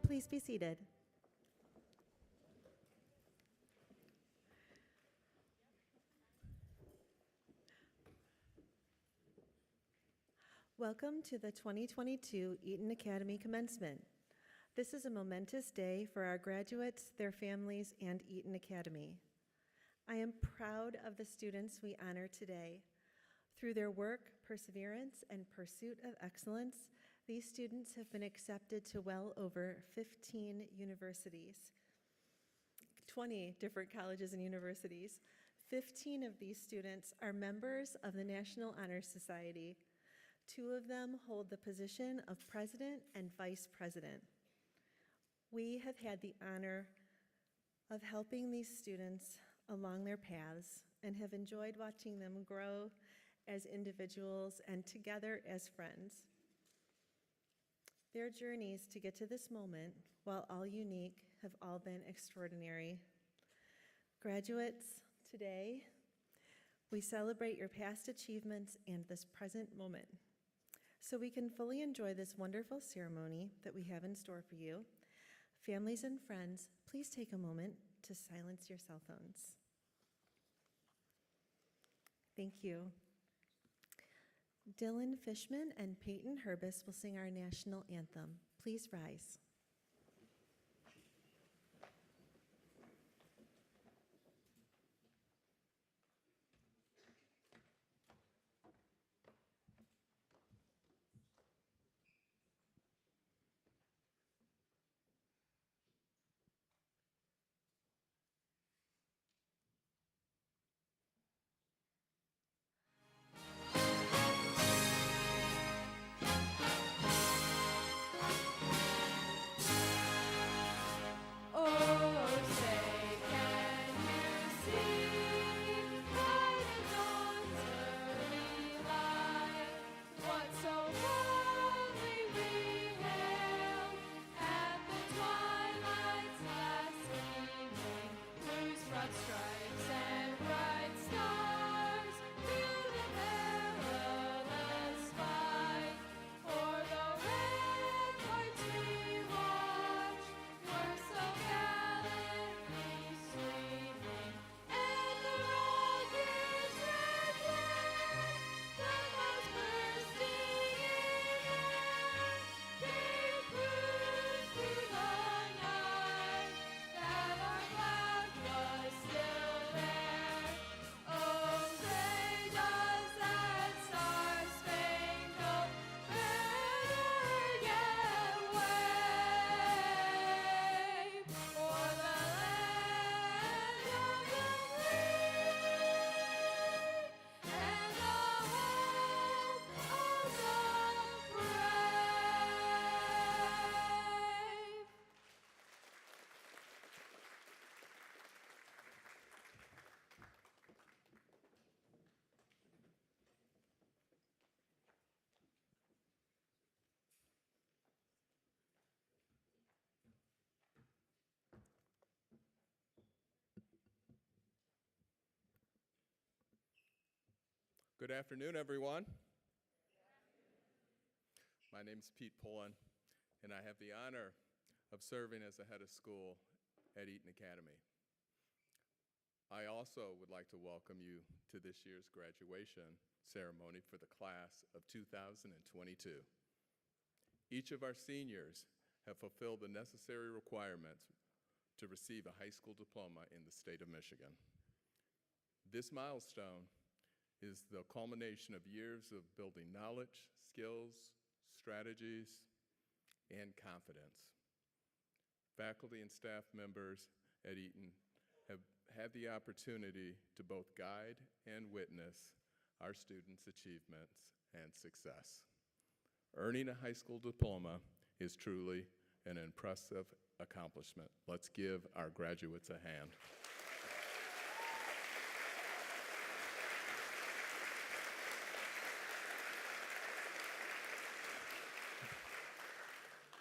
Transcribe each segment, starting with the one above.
Please be seated. Welcome to the 2022 Eton Academy Commencement. This is a momentous day for our graduates, their families, and Eton Academy. I am proud of the students we honor today. Through their work, perseverance, and pursuit of excellence, these students have been accepted to well over 15 universities, 20 different colleges and universities. 15 of these students are members of the National Honor Society. 2 of them hold the position of president and vice president. We have had the honor of helping these students along their paths and have enjoyed watching them grow as individuals and together as friends. Their journeys to get to this moment, while all unique, have all been extraordinary. Graduates, today, we celebrate your past achievements and this present moment. So we can fully enjoy this wonderful ceremony that we have in store for you, families and friends, please take a moment to silence your cell phones. Thank you. Dylan Fishman and Peyton Herbis will sing our national anthem. Please rise. Good afternoon, everyone. My name is Pete Pullen, and I have the honor of serving as the head of school at Eton Academy. I also would like to welcome you to this year's graduation ceremony for the class of 2022. Each of our seniors have fulfilled the necessary requirements to receive a high school diploma in the state of Michigan. This milestone is the culmination of years of building knowledge, skills, strategies, and confidence. Faculty and staff members at Eton have had the opportunity to both guide and witness our students' achievements and success. Earning a high school diploma is truly an impressive accomplishment. Let's give our graduates a hand.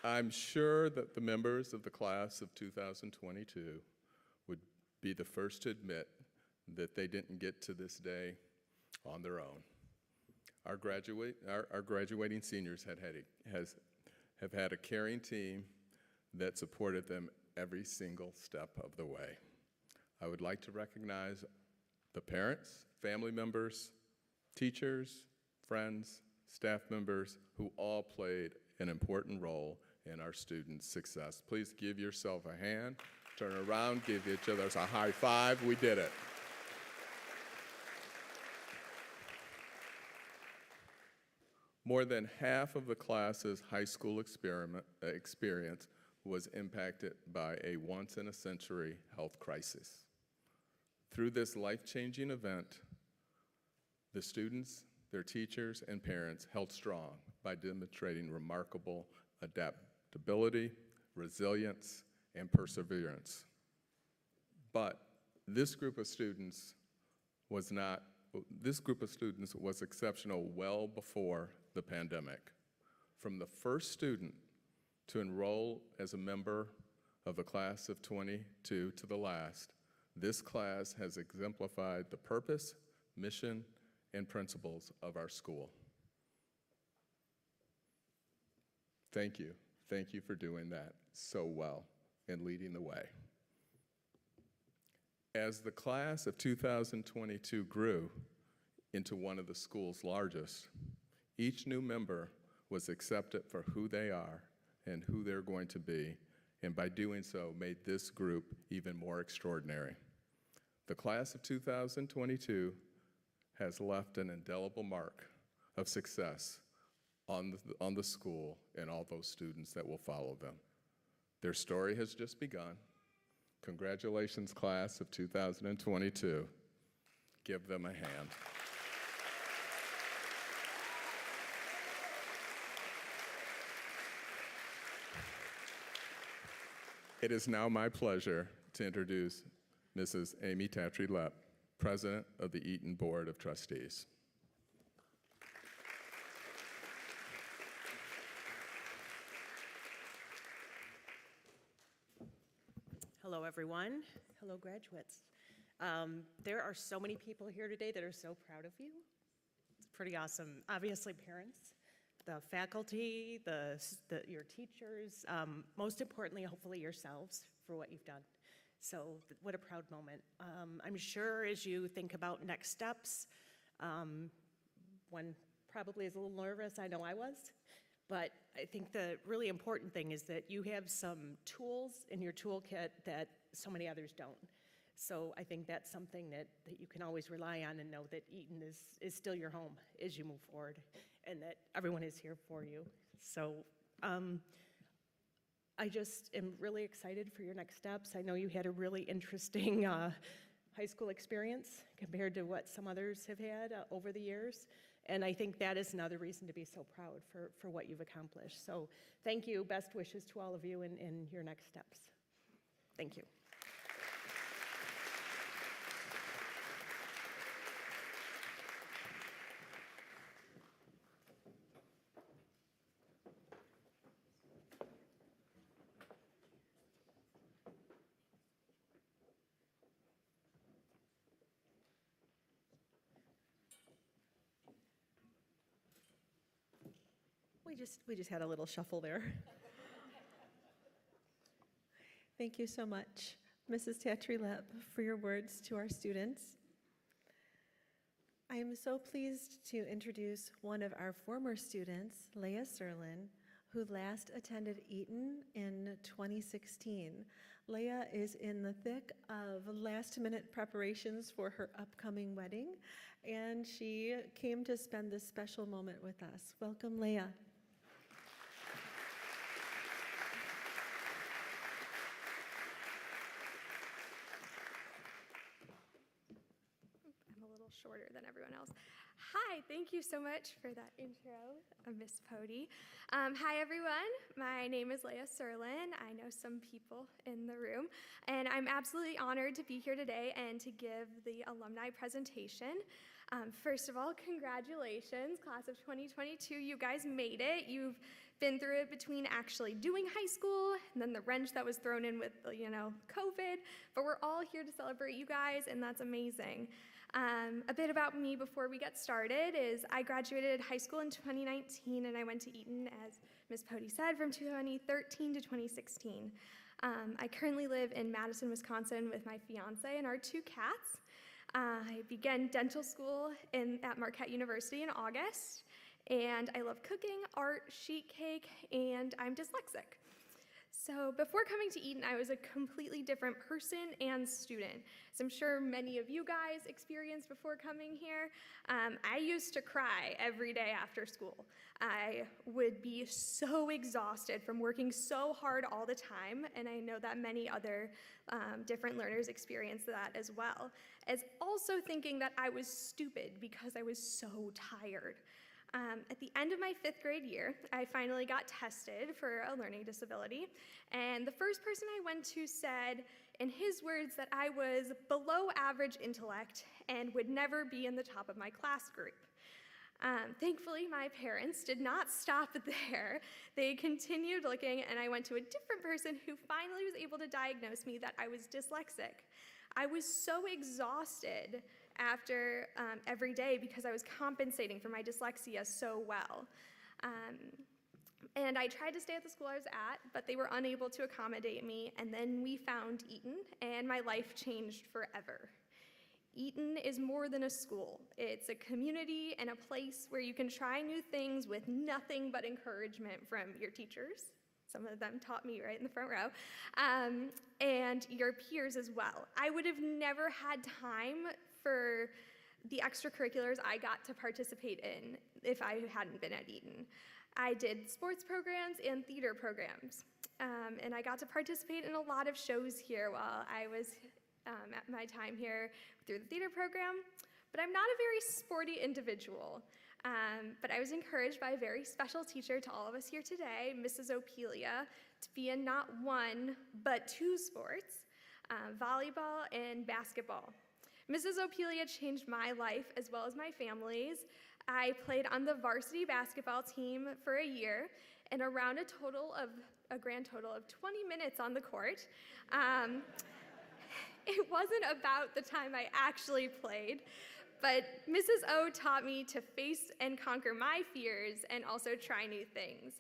I'm sure that the members of the class of 2022 would be the first to admit that they didn't get to this day on their own. Our graduating seniors have had a caring team that supported them every single step of the way. I would like to recognize the parents, family members, teachers, friends, staff members who all played an important role in our students' success. Please give yourself a hand, turn around, give each other a high five. We did it. More than half of the class's high school experience was impacted by a once-in-a-century health crisis. Through this life-changing event, the students, their teachers, and parents held strong by demonstrating remarkable adaptability, resilience, and perseverance. But this group of students was exceptional well before the pandemic. From the first student to enroll as a member of the class of 22 to the last, this class has exemplified the purpose, mission, and principles of our school. Thank you. Thank you for doing that so well and leading the way. As the class of 2022 grew into one of the school's largest, each new member was accepted for who they are and who they're going to be, and by doing so, made this group even more extraordinary. The class of 2022 has left an indelible mark of success on the school and all those students that will follow them. Their story has just begun. Congratulations, class of 2022. Give them a hand. It is now my pleasure to introduce Mrs. Amy Tatry-Lepp, President of the Eton Board of Trustees. Hello, everyone. Hello, graduates. There are so many people here today that are so proud of you. It's pretty awesome. Obviously, parents, the faculty, your teachers, most importantly, hopefully yourselves for what you've done. So what a proud moment. I'm sure as you think about next steps, one probably is a little nervous. I know I was. But I think the really important thing is that you have some tools in your toolkit that so many others don't. So I think that's something that you can always rely on and know that Eton is still your home as you move forward and that everyone is here for you. So I just am really excited for your next steps. I know you had a really interesting high school experience compared to what some others have had over the years. And I think that is another reason to be so proud for what you've accomplished. So thank you. Best wishes to all of you in your next steps. Thank you. We just had a little shuffle there. Thank you so much, Mrs. Tatry-Lepp, for your words to our students. I am so pleased to introduce one of our former students, Leah Serlin, who last attended Eton in 2016. Leah is in the thick of last-minute preparations for her upcoming wedding, and she came to spend this special moment with us. Welcome, Leah. Shorter than everyone else. Hi, thank you so much for that intro, Miss Pody. Hi, everyone. My name is Leah Serlin. I know some people in the room, and I'm absolutely honored to be here today and to give the alumni presentation. First of all, congratulations, class of 2022. You guys made it. You've been through it between actually doing high school and then the wrench that was thrown in with, COVID, but we're all here to celebrate you guys, and that's amazing. A bit about me before we get started is I graduated high school in 2019 and I went to Eton, as Ms. Pody said, from 2013 to 2016. I currently live in Madison, Wisconsin with my fiance and our 2 cats. I began dental school at Marquette University in August, and I love cooking, art, sheet cake, and I'm dyslexic. So before coming to Eton, I was a completely different person and student, as I'm sure many of you guys experienced before coming here. I used to cry every day after school. I would be so exhausted from working so hard all the time, and I know that many other different learners experience that as well, as also thinking that I was stupid because I was so tired. At the end of my 5th grade year, I finally got tested for a learning disability, and the first person I went to said, in his words, that I was below average intellect and would never be in the top of my class group. Thankfully, my parents did not stop there. They continued looking, and I went to a different person who finally was able to diagnose me that I was dyslexic. I was so exhausted after every day because I was compensating for my dyslexia so well. And I tried to stay at the school I was at, but they were unable to accommodate me, and then we found Eton, and my life changed forever. Eton is more than a school. It's a community and a place where you can try new things with nothing but encouragement from your teachers. Some of them taught me right in the front row, and your peers as well. I would have never had time for the extracurriculars I got to participate in if I hadn't been at Eton. I did sports programs and theater programs, and I got to participate in a lot of shows here while I was at my time here through the theater program, but I'm not a very sporty individual. But I was encouraged by a very special teacher to all of us here today, Mrs. Opelia, to be in not 1, but 2 sports, volleyball and basketball. Mrs. Opelia changed my life as well as my family's. I played on the varsity basketball team for a year and around a grand total of 20 minutes on the court. It wasn't about the time I actually played, but Mrs. O taught me to face and conquer my fears and also try new things.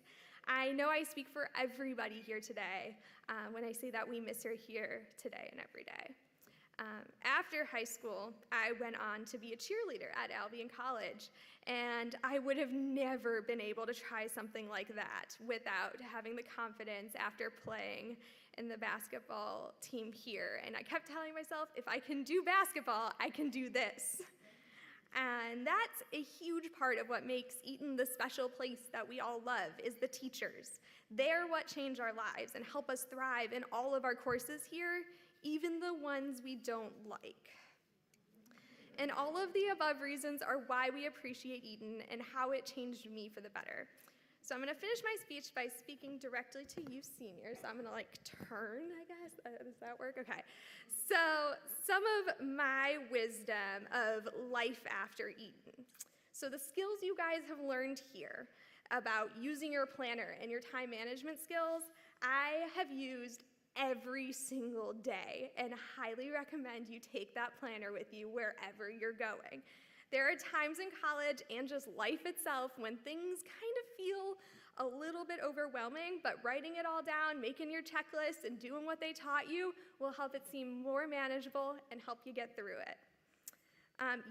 I know I speak for everybody here today when I say that we miss her here today and every day. After high school, I went on to be a cheerleader at Albion College, and I would have never been able to try something like that without having the confidence after playing in the basketball team here. And I kept telling myself, if I can do basketball, I can do this. And that's a huge part of what makes Eton the special place that we all love, is the teachers. They're what change our lives and help us thrive in all of our courses here, even the ones we don't like. And all of the above reasons are why we appreciate Eton and how it changed me for the better. So I'm gonna finish my speech by speaking directly to you seniors. So I'm gonna turn, I guess. Does that work? Okay. So some of my wisdom of life after Eton. So the skills you guys have learned here about using your planner and your time management skills, I have used every single day and highly recommend you take that planner with you wherever you're going. There are times in college and just life itself when things kind of feel a little bit overwhelming, but writing it all down, making your checklist, and doing what they taught you will help it seem more manageable and help you get through it.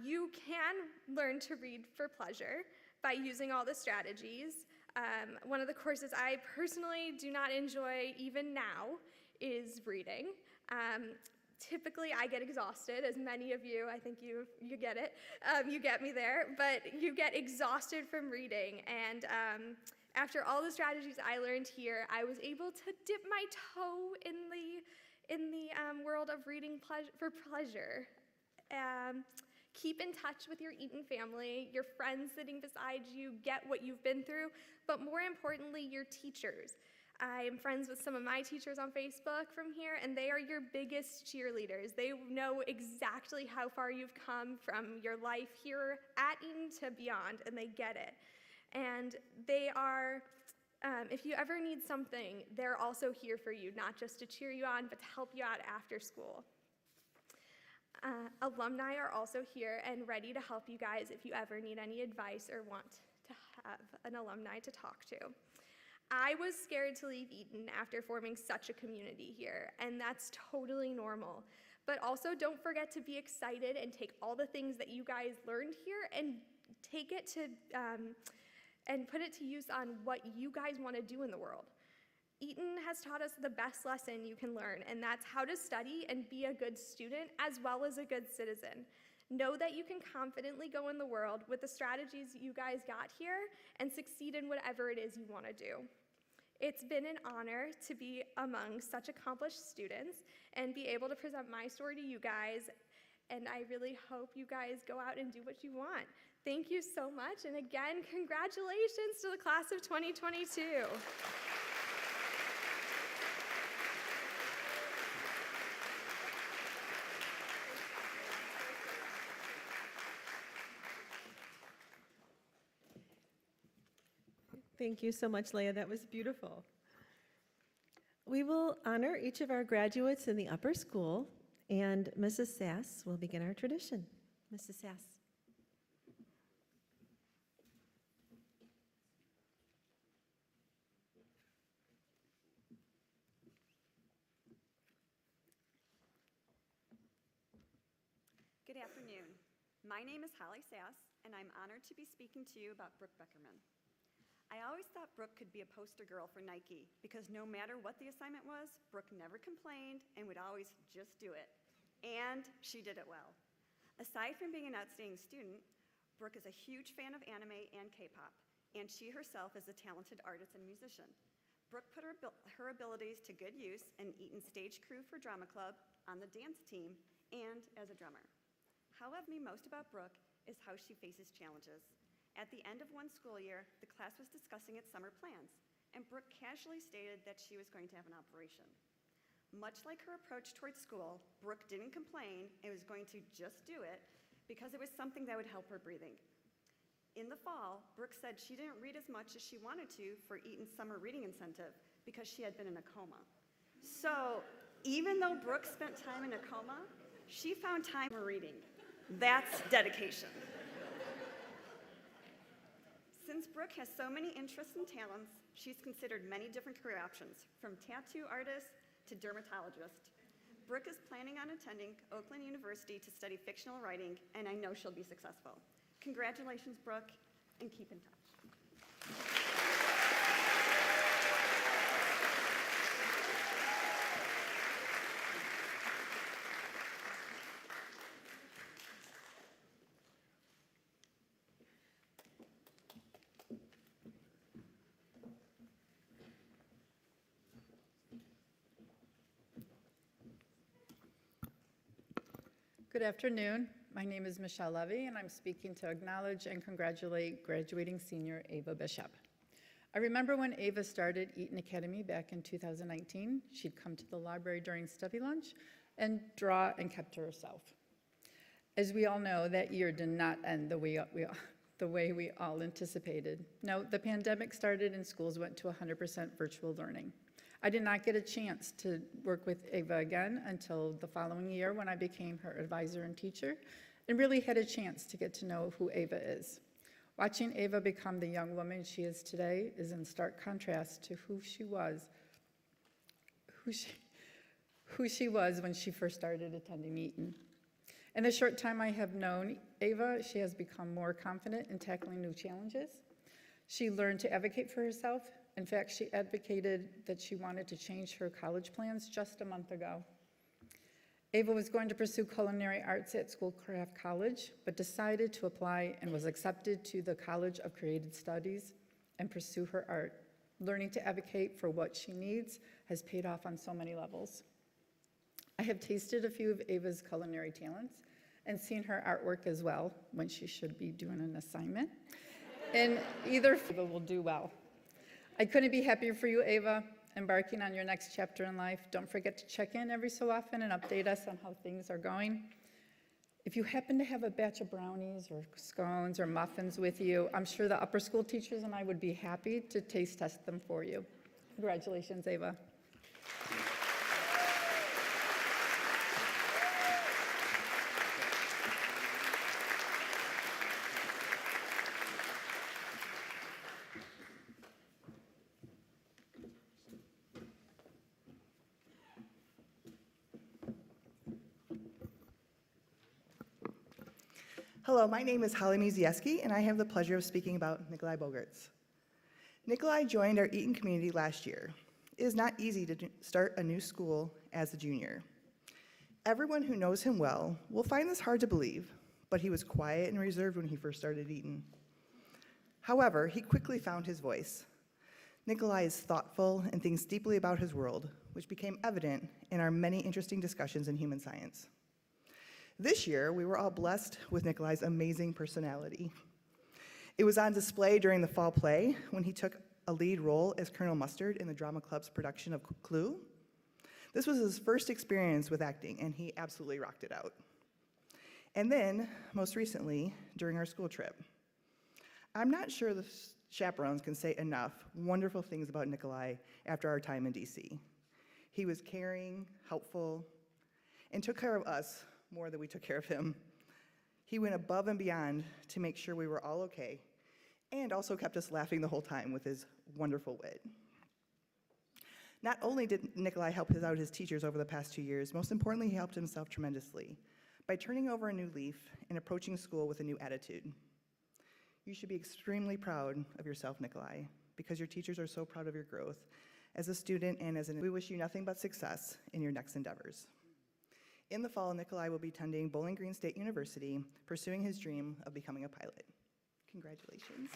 You can learn to read for pleasure by using all the strategies. One of the courses I personally do not enjoy even now is reading. Typically, I get exhausted, as many of you, I think you get it, you get me there, but you get exhausted from reading, and after all the strategies I learned here, I was able to dip my toe in the world of reading for pleasure. Keep in touch with your Eton family, your friends sitting beside you, get what you've been through, but more importantly, your teachers. I am friends with some of my teachers on Facebook from here, and they are your biggest cheerleaders. They know exactly how far you've come from your life here at Eton to beyond, and they get it. And they are, if you ever need something, they're also here for you, not just to cheer you on, but to help you out after school. Alumni are also here and ready to help you guys if you ever need any advice or want to have an alumni to talk to. I was scared to leave Eton after forming such a community here, and that's totally normal. But also don't forget to be excited and take all the things that you guys learned here and take it to, and put it to use on what you guys want to do in the world. Eton has taught us the best lesson you can learn, and that's how to study and be a good student as well as a good citizen. Know that you can confidently go in the world with the strategies you guys got here and succeed in whatever it is you want to do. It's been an honor to be among such accomplished students and be able to present my story to you guys, and I really hope you guys go out and do what you want. Thank you so much, and again, congratulations to the class of 2022. Thank you so much, Leah. That was beautiful. We will honor each of our graduates in the upper school, and Mrs. Sass will begin our tradition. Mrs. Sass. Good afternoon. My name is Holly Sass, and I'm honored to be speaking to you about Brooke Beckerman. I always thought Brooke could be a poster girl for Nike because no matter what the assignment was, Brooke never complained and would always just do it. And she did it well. Aside from being an outstanding student, Brooke is a huge fan of anime and K-pop, and she herself is a talented artist and musician. Brooke put her abilities to good use in Eton's stage crew for drama club, on the dance team, and as a drummer. However, me most about Brooke is how she faces challenges. At the end of one school year, the class was discussing its summer plans, and Brooke casually stated that she was going to have an operation. Much like her approach towards school, Brooke didn't complain and was going to just do it because it was something that would help her breathing. In the fall, Brooke said she didn't read as much as she wanted to for Eton's summer reading incentive because she had been in a coma. So even though Brooke spent time in a coma, she found time for reading. That's dedication. Since Brooke has so many interests and talents, she's considered many different career options, from tattoo artist to dermatologist. Brooke is planning on attending Oakland University to study fictional writing, and I know she'll be successful. Congratulations, Brooke, and keep in touch. Good afternoon. My name is Michelle Levy, and I'm speaking to acknowledge and congratulate graduating senior Ava Bishop. I remember when Ava started Eton Academy back in 2019. She'd come to the library during study lunch and draw and kept to herself. As we all know, that year did not end the way we all anticipated. No, the pandemic started and schools went to 100% virtual learning. I did not get a chance to work with Ava again until the following year when I became her advisor and teacher and really had a chance to get to know who Ava is. Watching Ava become the young woman she is today is in stark contrast to who she was when she first started attending Eton. In the short time I have known Ava, she has become more confident in tackling new challenges. She learned to advocate for herself. In fact, she advocated that she wanted to change her college plans just a month ago. Ava was going to pursue culinary arts at Schoolcraft College, but decided to apply and was accepted to the College of Creative Studies and pursue her art. Learning to advocate for what she needs has paid off on so many levels. I have tasted a few of Ava's culinary talents and seen her artwork as well when she should be doing an assignment. And either Ava will do well. I couldn't be happier for you, Ava, embarking on your next chapter in life. Don't forget to check in every so often and update us on how things are going. If you happen to have a batch of brownies or scones or muffins with you, I'm sure the upper school teachers and I would be happy to taste test them for you. Congratulations, Ava. Hello, my name is Holly Mizieski, and I have the pleasure of speaking about Nikolai Bogarts. Nikolai joined our Eton community last year. It is not easy to start a new school as a junior. Everyone who knows him well will find this hard to believe, but he was quiet and reserved when he first started Eton. However, he quickly found his voice. Nikolai is thoughtful and thinks deeply about his world, which became evident in our many interesting discussions in human science. This year, we were all blessed with Nikolai's amazing personality. It was on display during the fall play when he took a lead role as Colonel Mustard in the drama club's production of Clue. This was his first experience with acting, and he absolutely rocked it out. And then, most recently, during our school trip. I'm not sure the chaperones can say enough wonderful things about Nikolai after our time in DC. He was caring, helpful, and took care of us more than we took care of him. He went above and beyond to make sure we were all okay, and also kept us laughing the whole time with his wonderful wit. Not only did Nikolai help out his teachers over the past 2 years, most importantly, he helped himself tremendously by turning over a new leaf and approaching school with a new attitude. You should be extremely proud of yourself, Nikolai, because your teachers are so proud of your growth as a student and as an. We wish you nothing but success in your next endeavors. In the fall, Nikolai will be attending Bowling Green State University, pursuing his dream of becoming a pilot. Congratulations.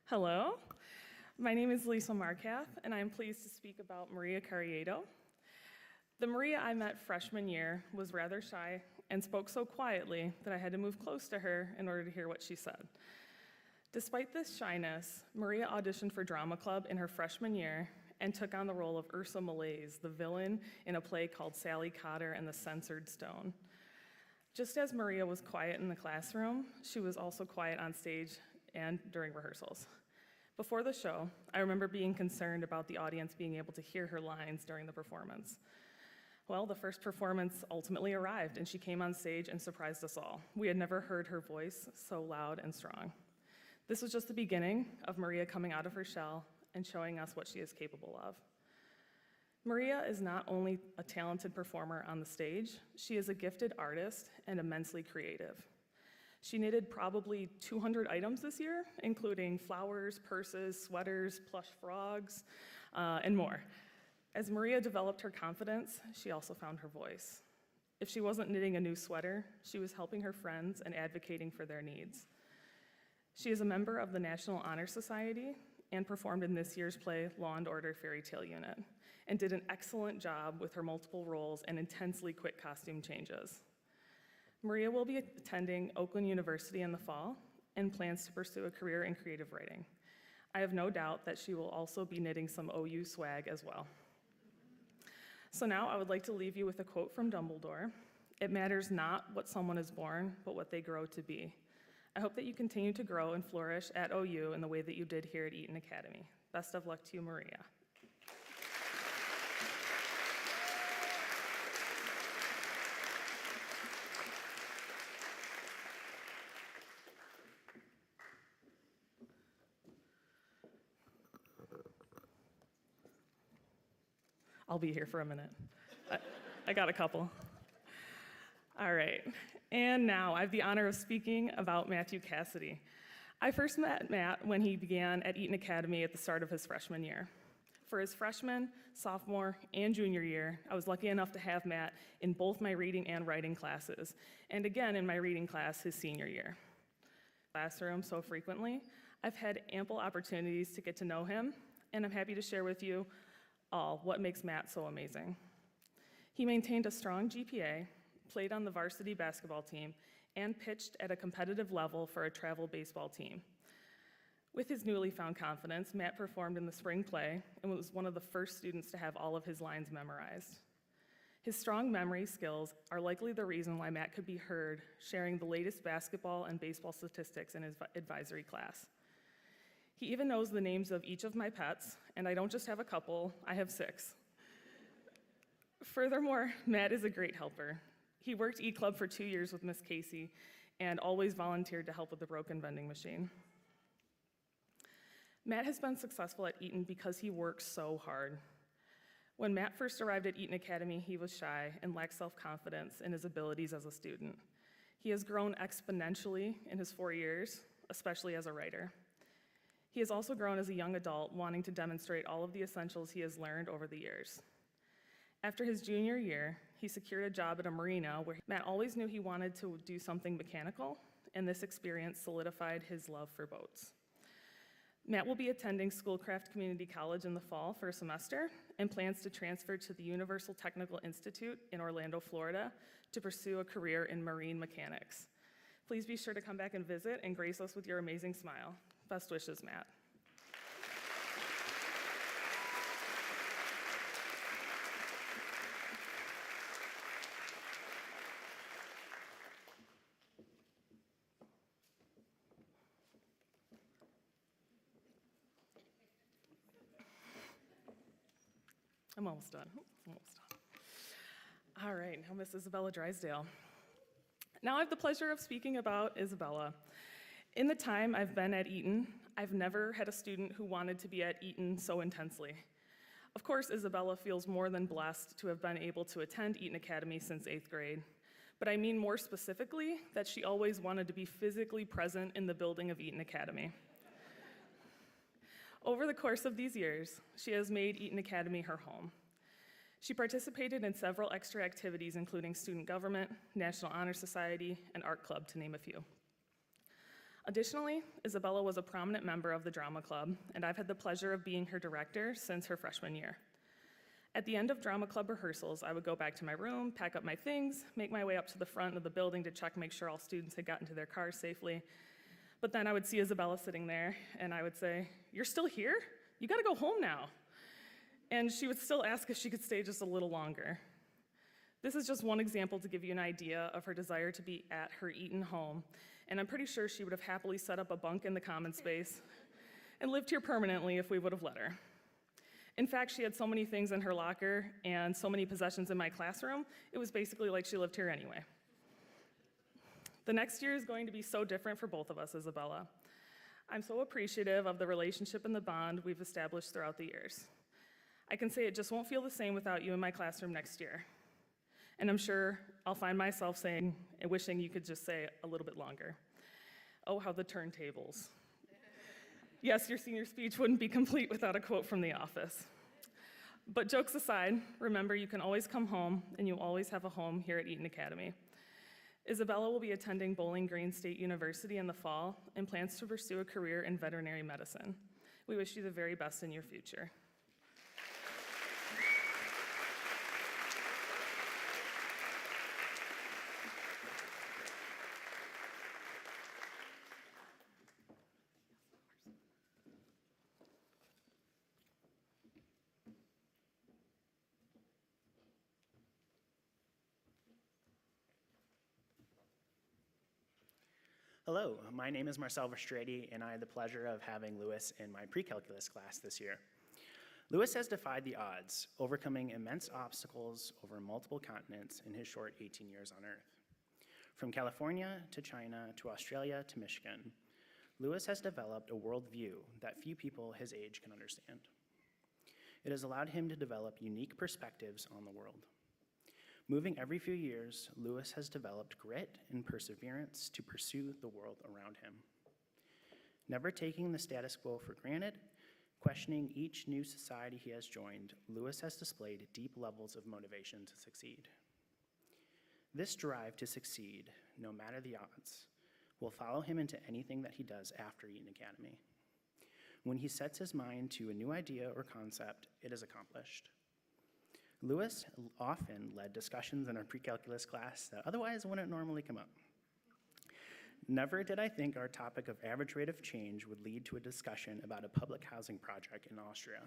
Hello, my name is Lisa Markath, and I am pleased to speak about Maria Carriedo. The Maria I met freshman year was rather shy and spoke so quietly that I had to move close to her in order to hear what she said. Despite this shyness, Maria auditioned for drama club in her freshman year and took on the role of Ursa Malaise, the villain in a play called Sally Cotter and the Censored Stone. Just as Maria was quiet in the classroom, she was also quiet on stage and during rehearsals. Before the show, I remember being concerned about the audience being able to hear her lines during the performance. Well, the first performance ultimately arrived, and she came on stage and surprised us all. We had never heard her voice so loud and strong. This was just the beginning of Maria coming out of her shell and showing us what she is capable of. Maria is not only a talented performer on the stage, she is a gifted artist and immensely creative. She knitted probably 200 items this year, including flowers, purses, sweaters, plush frogs, and more. As Maria developed her confidence, she also found her voice. If she wasn't knitting a new sweater, she was helping her friends and advocating for their needs. She is a member of the National Honor Society and performed in this year's play, Law and Order Fairy Tale Unit, and did an excellent job with her multiple roles and intensely quick costume changes. Maria will be attending Oakland University in the fall and plans to pursue a career in creative writing. I have no doubt that she will also be knitting some OU swag as well. So now I would like to leave you with a quote from Dumbledore. It matters not what someone is born, but what they grow to be. I hope that you continue to grow and flourish at OU in the way that you did here at Eton Academy. Best of luck to you, Maria. I'll be here for a minute. I got a couple. All right, and now I have the honor of speaking about Matthew Cassidy. I first met Matt when he began at Eton Academy at the start of his freshman year. For his freshman, sophomore, and junior year, I was lucky enough to have Matt in both my reading and writing classes, and again in my reading class his senior year. Classroom so frequently, I've had ample opportunities to get to know him, and I'm happy to share with you all what makes Matt so amazing. He maintained a strong GPA, played on the varsity basketball team, and pitched at a competitive level for a travel baseball team. With his newly found confidence, Matt performed in the spring play and was one of the first students to have all of his lines memorized. His strong memory skills are likely the reason why Matt could be heard sharing the latest basketball and baseball statistics in his advisory class. He even knows the names of each of my pets, and I don't just have a couple, I have 6. Furthermore, Matt is a great helper. He worked E-Club for 2 years with Miss Casey and always volunteered to help with the broken vending machine. Matt has been successful at Eton because he works so hard. When Matt first arrived at Eton Academy, he was shy and lacked self-confidence in his abilities as a student. He has grown exponentially in his 4 years, especially as a writer. He has also grown as a young adult, wanting to demonstrate all of the essentials he has learned over the years. After his junior year, he secured a job at a marina where Matt always knew he wanted to do something mechanical, and this experience solidified his love for boats. Matt will be attending Schoolcraft Community College in the fall for a semester and plans to transfer to the Universal Technical Institute in Orlando, Florida, to pursue a career in marine mechanics. Please be sure to come back and visit and grace us with your amazing smile. Best wishes, Matt. I'm almost done. All right, now Miss Isabella Drysdale. Now I have the pleasure of speaking about Isabella. In the time I've been at Eton, I've never had a student who wanted to be at Eton so intensely. Of course, Isabella feels more than blessed to have been able to attend Eton Academy since 8th grade, but I mean more specifically that she always wanted to be physically present in the building of Eton Academy. Over the course of these years, she has made Eton Academy her home. She participated in several extra activities, including student government, National Honor Society, and art club, to name a few. Additionally, Isabella was a prominent member of the drama club, and I've had the pleasure of being her director since her freshman year. At the end of drama club rehearsals, I would go back to my room, pack up my things, make my way up to the front of the building to check, make sure all students had gotten to their cars safely. But then I would see Isabella sitting there, and I would say, "You're still here? You gotta go home now." And she would still ask if she could stay just a little longer. This is just one example to give you an idea of her desire to be at her Eton home, and I'm pretty sure she would have happily set up a bunk in the common space and lived here permanently if we would have let her. In fact, she had so many things in her locker and so many possessions in my classroom, it was basically like she lived here anyway. The next year is going to be so different for both of us, Isabella. I'm so appreciative of the relationship and the bond we've established throughout the years. I can say it just won't feel the same without you in my classroom next year. And I'm sure I'll find myself saying and wishing you could just say a little bit longer. Oh, how the turntables. Yes, your senior speech wouldn't be complete without a quote from The Office. But jokes aside, remember you can always come home, and you always have a home here at Eton Academy. Isabella will be attending Bowling Green State University in the fall and plans to pursue a career in veterinary medicine. We wish you the very best in your future. Hello, my name is Marcel Verstrady, and I had the pleasure of having Lewis in my pre-calculus class this year. Lewis has defied the odds, overcoming immense obstacles over multiple continents in his short 18 years on Earth. From California to China to Australia to Michigan, Lewis has developed a worldview that few people his age can understand. It has allowed him to develop unique perspectives on the world. Moving every few years, Lewis has developed grit and perseverance to pursue the world around him. Never taking the status quo for granted, questioning each new society he has joined, Lewis has displayed deep levels of motivation to succeed. This drive to succeed, no matter the odds, will follow him into anything that he does after Eton Academy. When he sets his mind to a new idea or concept, it is accomplished. Lewis often led discussions in our pre-calculus class that otherwise wouldn't normally come up. Never did I think our topic of average rate of change would lead to a discussion about a public housing project in Austria.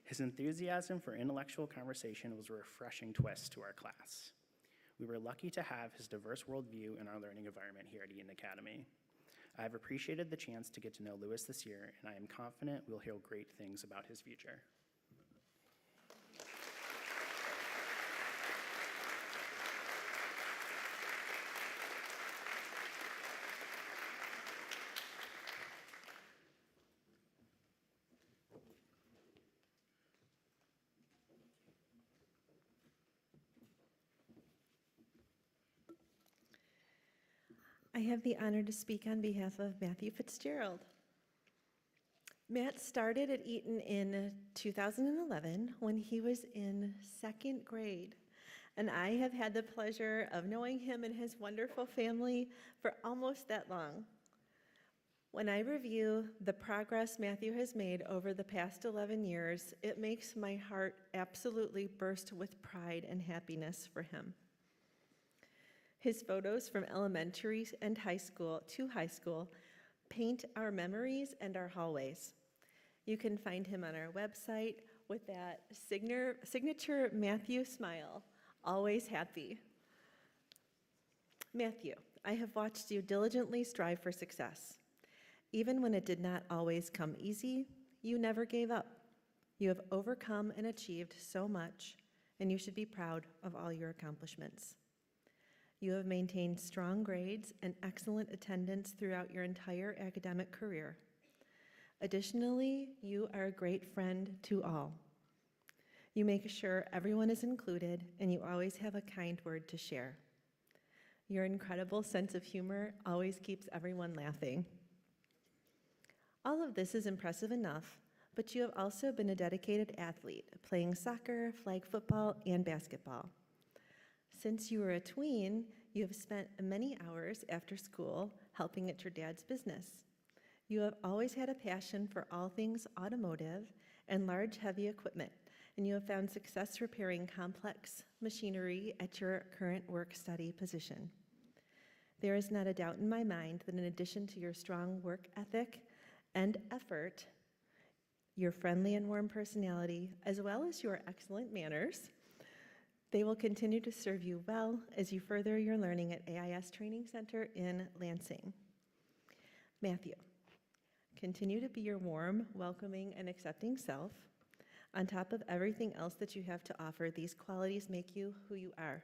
His enthusiasm for intellectual conversation was a refreshing twist to our class. We were lucky to have his diverse worldview in our learning environment here at Eton Academy. I've appreciated the chance to get to know Lewis this year, and I am confident we'll hear great things about his future. I have the honor to speak on behalf of Matthew Fitzgerald. Matt started at Eton in 2011 when he was in second grade, and I have had the pleasure of knowing him and his wonderful family for almost that long. When I review the progress Matthew has made over the past 11 years, it makes my heart absolutely burst with pride and happiness for him. His photos from elementary and high school paint our memories and our hallways. You can find him on our website with that signature Matthew smile, always happy. Matthew, I have watched you diligently strive for success. Even when it did not always come easy, you never gave up. You have overcome and achieved so much, and you should be proud of all your accomplishments. You have maintained strong grades and excellent attendance throughout your entire academic career. Additionally, you are a great friend to all. You make sure everyone is included, and you always have a kind word to share. Your incredible sense of humor always keeps everyone laughing. All of this is impressive enough, but you have also been a dedicated athlete, playing soccer, flag football, and basketball. Since you were a tween, you have spent many hours after school helping at your dad's business. You have always had a passion for all things automotive and large, heavy equipment, and you have found success repairing complex machinery at your current work-study position. There is not a doubt in my mind that in addition to your strong work ethic and effort, your friendly and warm personality, as well as your excellent manners, they will continue to serve you well as you further your learning at AIS Training Center in Lansing. Matthew, continue to be your warm, welcoming, and accepting self. On top of everything else that you have to offer, these qualities make you who you are.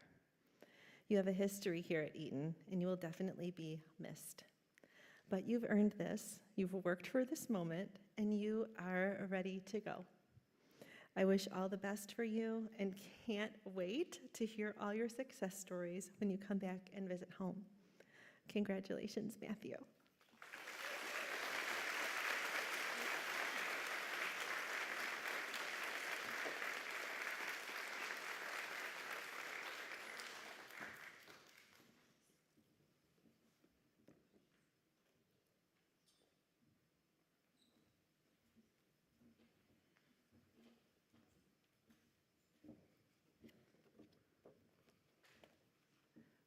You have a history here at Eton, and you will definitely be missed. But you've earned this, you've worked for this moment, and you are ready to go. I wish all the best for you and can't wait to hear all your success stories when you come back and visit home. Congratulations, Matthew.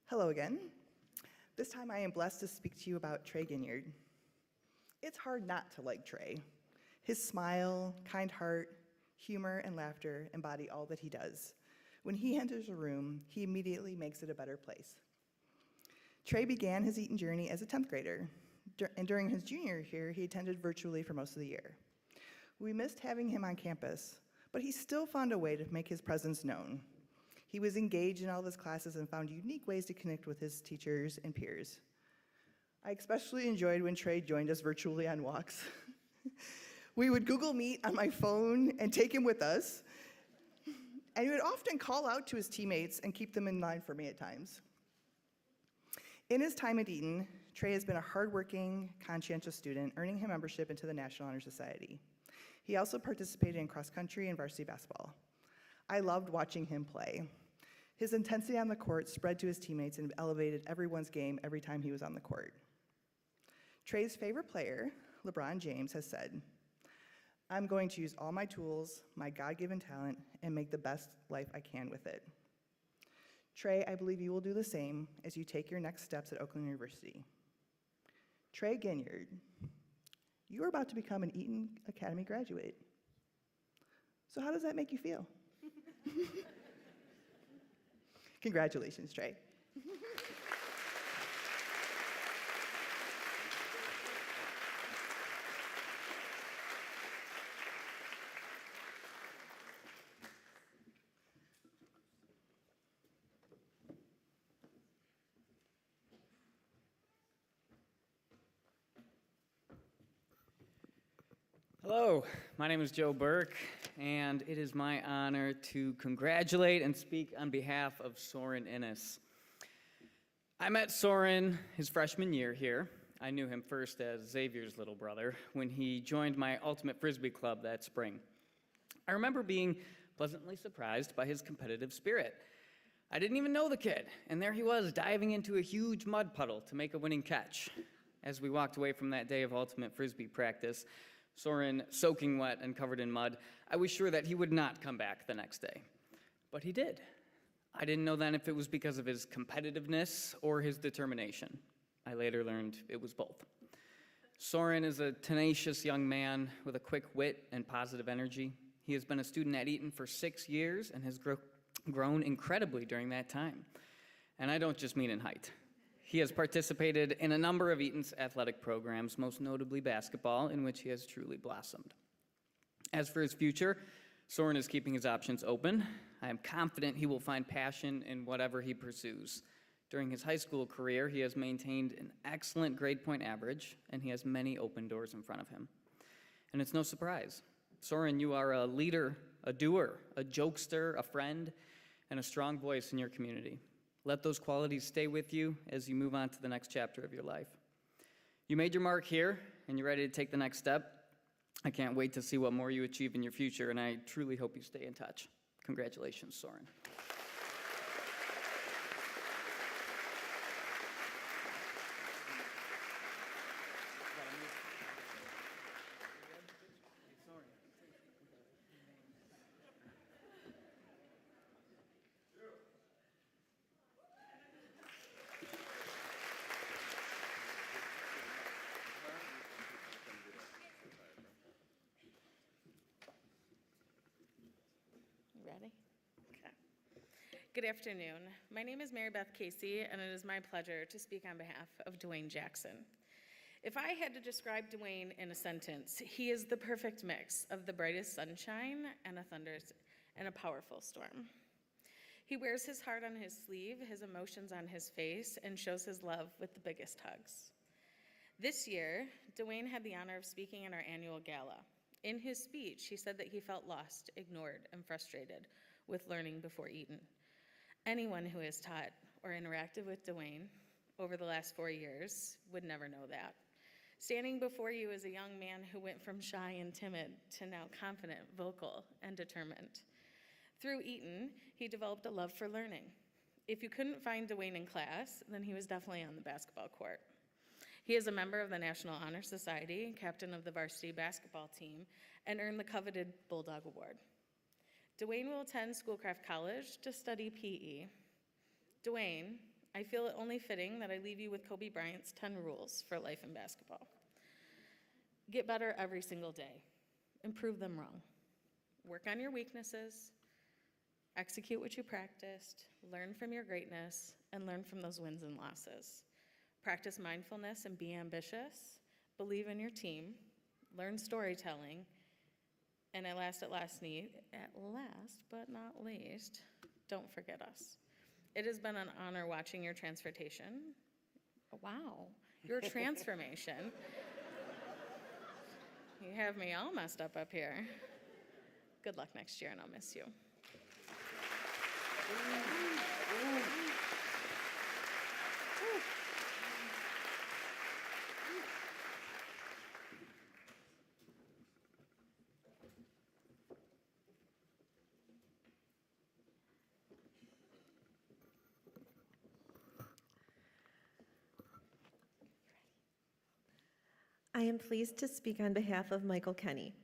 Hello again. This time I am blessed to speak to you about Trey Ginyard. It's hard not to like Trey. His smile, kind heart, humor, and laughter embody all that he does. When he enters a room, he immediately makes it a better place. Trey began his Eton journey as a 10th grader, and during his junior year, he attended virtually for most of the year. We missed having him on campus, but he still found a way to make his presence known. He was engaged in all of his classes and found unique ways to connect with his teachers and peers. I especially enjoyed when Trey joined us virtually on walks. We would Google Meet on my phone and take him with us, and he would often call out to his teammates and keep them in line for me at times. In his time at Eton, Trey has been a hardworking, conscientious student, earning him membership into the National Honor Society. He also participated in cross-country and varsity basketball. I loved watching him play. His intensity on the court spread to his teammates and elevated everyone's game every time he was on the court. Trey's favorite player, LeBron James, has said, "I'm going to use all my tools, my God-given talent, and make the best life I can with it." Trey, I believe you will do the same as you take your next steps at Oakland University. Trey Ginyard, you are about to become an Eton Academy graduate. So how does that make you feel? Congratulations, Trey. Hello, my name is Joe Burke, and it is my honor to congratulate and speak on behalf of Soren Innes. I met Soren his freshman year here. I knew him first as Xavier's little brother when he joined my Ultimate Frisbee Club that spring. I remember being pleasantly surprised by his competitive spirit. I didn't even know the kid, and there he was diving into a huge mud puddle to make a winning catch. As we walked away from that day of Ultimate Frisbee practice, Soren soaking wet and covered in mud, I was sure that he would not come back the next day. But he did. I didn't know then if it was because of his competitiveness or his determination. I later learned it was both. Soren is a tenacious young man with a quick wit and positive energy. He has been a student at Eton for 6 years and has grown incredibly during that time. And I don't just mean in height. He has participated in a number of Eton's athletic programs, most notably basketball, in which he has truly blossomed. As for his future, Soren is keeping his options open. I am confident he will find passion in whatever he pursues. During his high school career, he has maintained an excellent grade point average, and he has many open doors in front of him. And it's no surprise. Soren, you are a leader, a doer, a jokester, a friend, and a strong voice in your community. Let those qualities stay with you as you move on to the next chapter of your life. You made your mark here, and you're ready to take the next step. I can't wait to see what more you achieve in your future, and I truly hope you stay in touch. Congratulations, Soren. Ready? Okay. Good afternoon. My name is Mary Beth Casey, and it is my pleasure to speak on behalf of Dwayne Jackson. If I had to describe Dwayne in a sentence, he is the perfect mix of the brightest sunshine and a powerful storm. He wears his heart on his sleeve, his emotions on his face, and shows his love with the biggest hugs. This year, Dwayne had the honor of speaking in our annual gala. In his speech, he said that he felt lost, ignored, and frustrated with learning before Eton. Anyone who has taught or interacted with Dwayne over the last 4 years would never know that. Standing before you is a young man who went from shy and timid to now confident, vocal, and determined. Through Eton, he developed a love for learning. If you couldn't find Dwayne in class, then he was definitely on the basketball court. He is a member of the National Honor Society, captain of the varsity basketball team, and earned the coveted Bulldog Award. Dwayne will attend Schoolcraft College to study PE. Dwayne, I feel it only fitting that I leave you with Kobe Bryant's 10 rules for life in basketball. Get better every single day. Improve them wrong. Work on your weaknesses. Execute what you practiced. Learn from your greatness, and learn from those wins and losses. Practice mindfulness and be ambitious. Believe in your team. Learn storytelling. And at last but not least, don't forget us. It has been an honor watching your transformation. Wow, your transformation. You have me all messed up here. Good luck next year, and I'll miss you. I am pleased to speak on behalf of Michael Kenny.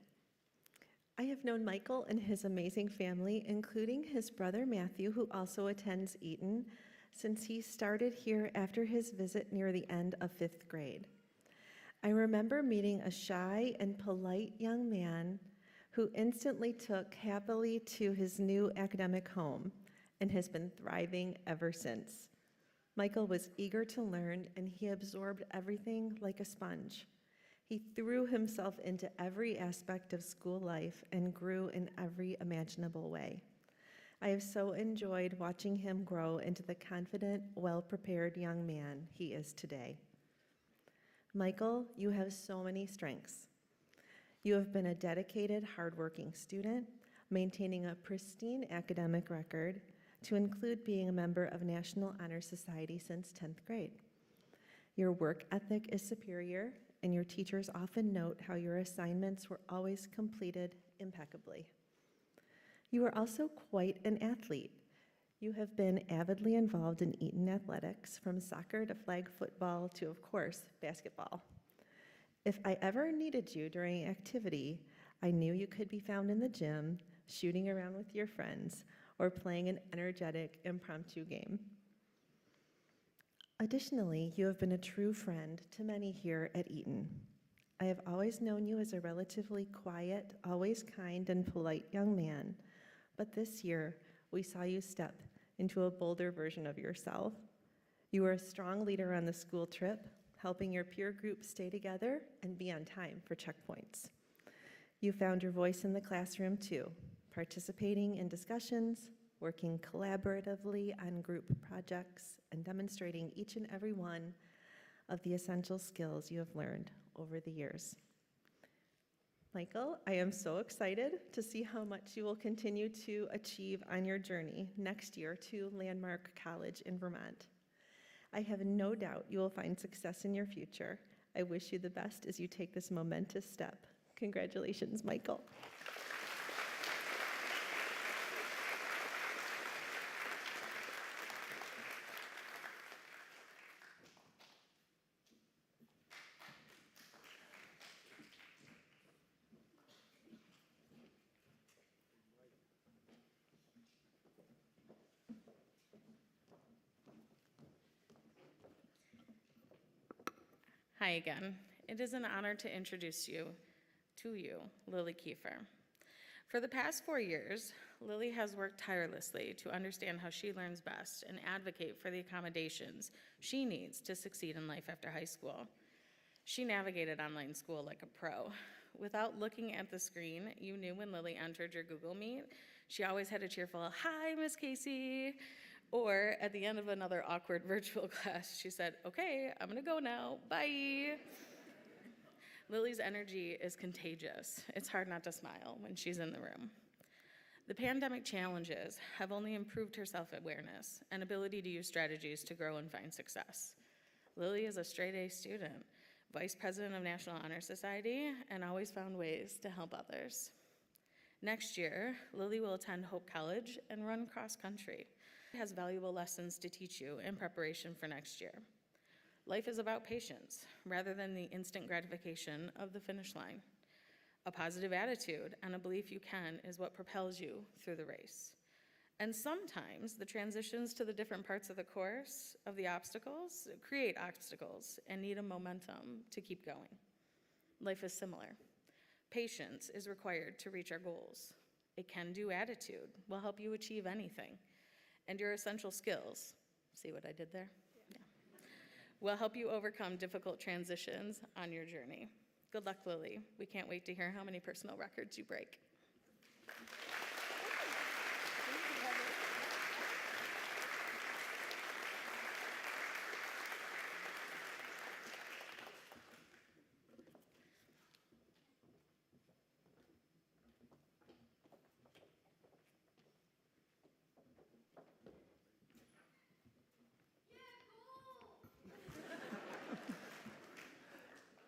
I have known Michael and his amazing family, including his brother Matthew, who also attends Eton, since he started here after his visit near the end of 5th grade. I remember meeting a shy and polite young man who instantly took happily to his new academic home and has been thriving ever since. Michael was eager to learn, and he absorbed everything like a sponge. He threw himself into every aspect of school life and grew in every imaginable way. I have so enjoyed watching him grow into the confident, well-prepared young man he is today. Michael, you have so many strengths. You have been a dedicated, hardworking student, maintaining a pristine academic record, to include being a member of National Honor Society since 10th grade. Your work ethic is superior, and your teachers often note how your assignments were always completed impeccably. You are also quite an athlete. You have been avidly involved in Eton athletics, from soccer to flag football to, of course, basketball. If I ever needed you during activity, I knew you could be found in the gym, shooting around with your friends, or playing an energetic impromptu game. Additionally, you have been a true friend to many here at Eton. I have always known you as a relatively quiet, always kind and polite young man, but this year we saw you step into a bolder version of yourself. You were a strong leader on the school trip, helping your peer group stay together and be on time for checkpoints. You found your voice in the classroom too, participating in discussions, working collaboratively on group projects, and demonstrating each and every one of the essential skills you have learned over the years. Michael, I am so excited to see how much you will continue to achieve on your journey next year to Landmark College in Vermont. I have no doubt you will find success in your future. I wish you the best as you take this momentous step. Congratulations, Michael. Hi again. It is an honor to introduce you to Lily Kiefer. For the past 4 years, Lily has worked tirelessly to understand how she learns best and advocate for the accommodations she needs to succeed in life after high school. She navigated online school like a pro. Without looking at the screen, you knew when Lily entered your Google Meet, she always had a cheerful, "Hi, Miss Casey." Or at the end of another awkward virtual class, she said, "Okay, I'm gonna go now, bye." Lily's energy is contagious. It's hard not to smile when she's in the room. The pandemic challenges have only improved her self-awareness and ability to use strategies to grow and find success. Lily is a straight-A student, vice president of National Honor Society, and always found ways to help others. Next year, Lily will attend Hope College and run cross-country. Has valuable lessons to teach you in preparation for next year. Life is about patience rather than the instant gratification of the finish line. A positive attitude and a belief you can is what propels you through the race. And sometimes the transitions to the different parts of the course of the obstacles create obstacles and need a momentum to keep going. Life is similar. Patience is required to reach our goals. A can-do attitude will help you achieve anything. And your essential skills, see what I did there? Yeah. Will help you overcome difficult transitions on your journey. Good luck, Lily. We can't wait to hear how many personal records you break.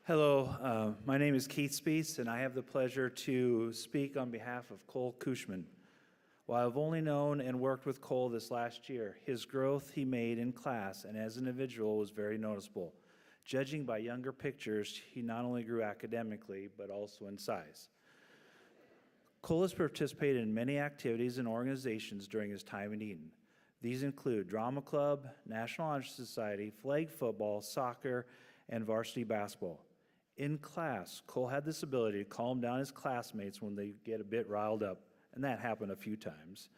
Hello, my name is Keith Spees, and I have the pleasure to speak on behalf of Cole Cushman. While I've only known and worked with Cole this last year, his growth he made in class and as an individual was very noticeable. Judging by younger pictures, he not only grew academically, but also in size. Cole has participated in many activities and organizations during his time in Eton. These include Drama Club, National Honor Society, flag football, soccer, and varsity basketball. In class, Cole had this ability to calm down his classmates when they get a bit riled up, and that happened a few times.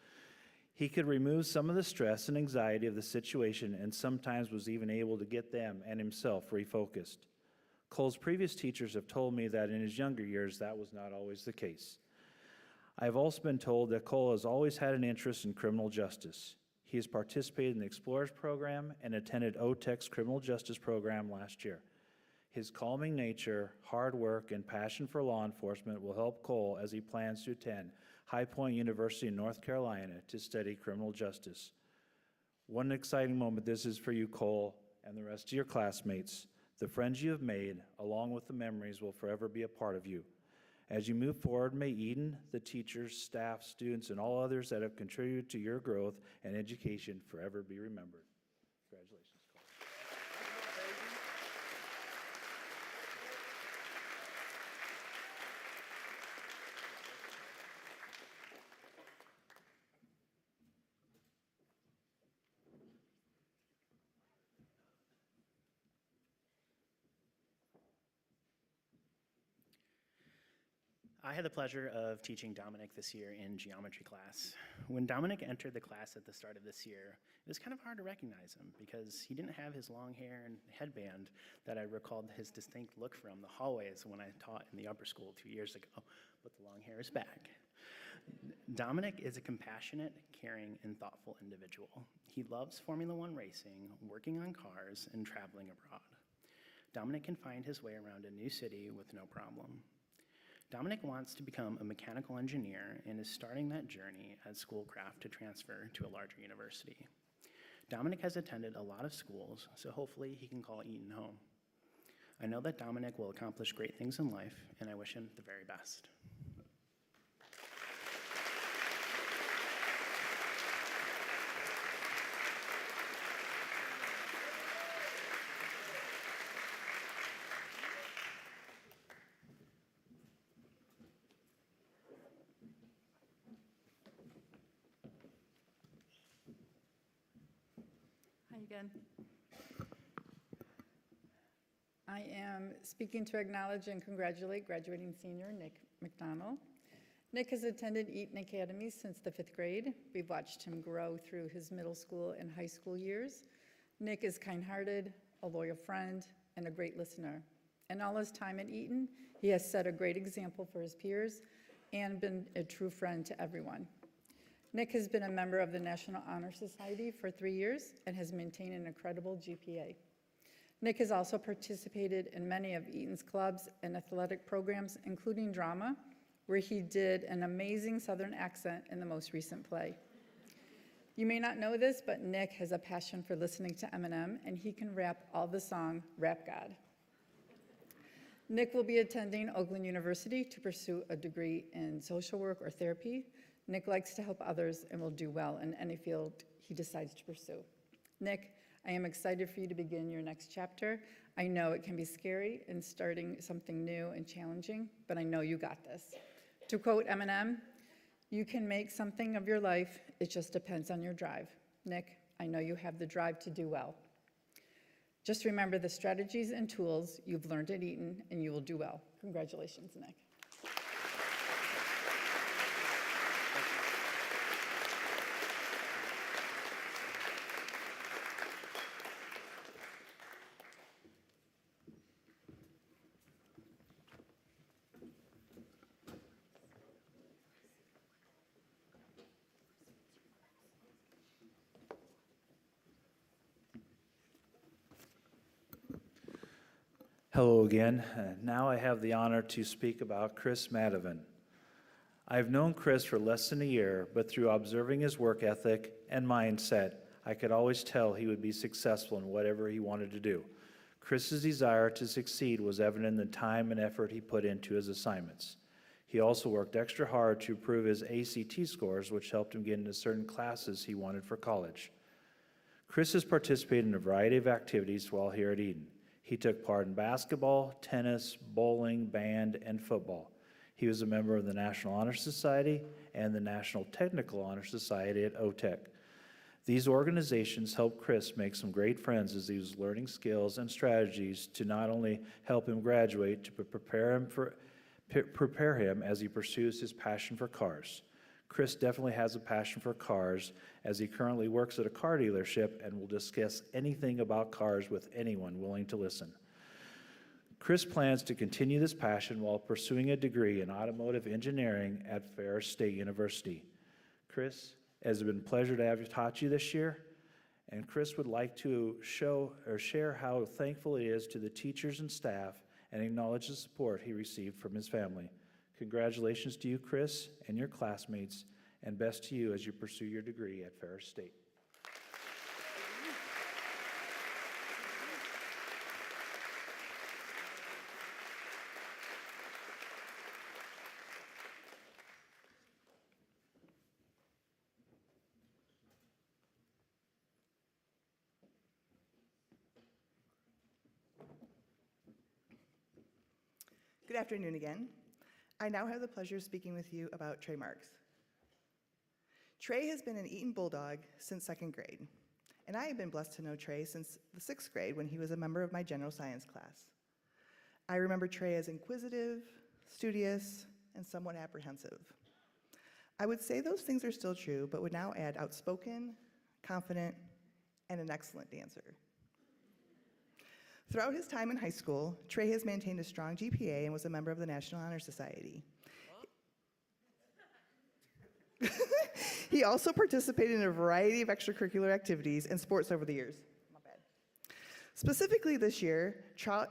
He could remove some of the stress and anxiety of the situation and sometimes was even able to get them and himself refocused. Cole's previous teachers have told me that in his younger years, that was not always the case. I have also been told that Cole has always had an interest in criminal justice. He has participated in the Explorers program and attended OTEC's criminal justice program last year. His calming nature, hard work, and passion for law enforcement will help Cole as he plans to attend High Point University in North Carolina to study criminal justice. What an exciting moment this is for you, Cole, and the rest of your classmates. The friends you have made, along with the memories, will forever be a part of you. As you move forward, may Eton, the teachers, staff, students, and all others that have contributed to your growth and education forever be remembered. Congratulations, Cole. I had the pleasure of teaching Dominic this year in geometry class. When Dominic entered the class at the start of this year, it was kind of hard to recognize him because he didn't have his long hair and headband that I recalled his distinct look from the hallways when I taught in the upper school 2 years ago, but the long hair is back. Dominic is a compassionate, caring, and thoughtful individual. He loves Formula One racing, working on cars, and traveling abroad. Dominic can find his way around a new city with no problem. Dominic wants to become a mechanical engineer and is starting that journey at Schoolcraft to transfer to a larger university. Dominic has attended a lot of schools, so hopefully he can call Eton home. I know that Dominic will accomplish great things in life, and I wish him the very best. Hi again. I am speaking to acknowledge and congratulate graduating senior Nick McDonald. Nick has attended Eton Academy since the 5th grade. We've watched him grow through his middle school and high school years. Nick is kind-hearted, a loyal friend, and a great listener. In all his time at Eton, he has set a great example for his peers and been a true friend to everyone. Nick has been a member of the National Honor Society for 3 years and has maintained an incredible GPA. Nick has also participated in many of Eton's clubs and athletic programs, including drama, where he did an amazing Southern accent in the most recent play. You may not know this, but Nick has a passion for listening to Eminem, and he can rap all the song Rap God. Nick will be attending Oakland University to pursue a degree in social work or therapy. Nick likes to help others and will do well in any field he decides to pursue. Nick, I am excited for you to begin your next chapter. I know it can be scary in starting something new and challenging, but I know you got this. To quote Eminem, you can make something of your life, it just depends on your drive. Nick, I know you have the drive to do well. Just remember the strategies and tools you've learned at Eton, and you will do well. Congratulations, Nick. Hello again. Now I have the honor to speak about Chris Madivan. I've known Chris for less than a year, but through observing his work ethic and mindset, I could always tell he would be successful in whatever he wanted to do. Chris's desire to succeed was evident in the time and effort he put into his assignments. He also worked extra hard to improve his ACT scores, which helped him get into certain classes he wanted for college. Chris has participated in a variety of activities while here at Eton. He took part in basketball, tennis, bowling, band, and football. He was a member of the National Honor Society and the National Technical Honor Society at OTEC. These organizations helped Chris make some great friends as he was learning skills and strategies to not only help him graduate, but prepare him as he pursues his passion for cars. Chris definitely has a passion for cars as he currently works at a car dealership and will discuss anything about cars with anyone willing to listen. Chris plans to continue this passion while pursuing a degree in automotive engineering at Ferris State University. Chris, it has been a pleasure to have taught you this year, and Chris would like to share how thankful he is to the teachers and staff and acknowledge the support he received from his family. Congratulations to you, Chris, and your classmates, and best to you as you pursue your degree at Ferris State. Good afternoon again. I now have the pleasure of speaking with you about Trey Marks. Trey has been an Eton Bulldog since 2nd grade, and I have been blessed to know Trey since the 6th grade when he was a member of my general science class. I remember Trey as inquisitive, studious, and somewhat apprehensive. I would say those things are still true, but would now add outspoken, confident, and an excellent dancer. Throughout his time in high school, Trey has maintained a strong GPA and was a member of the National Honor Society. He also participated in a variety of extracurricular activities and sports over the years. Not bad. Specifically this year,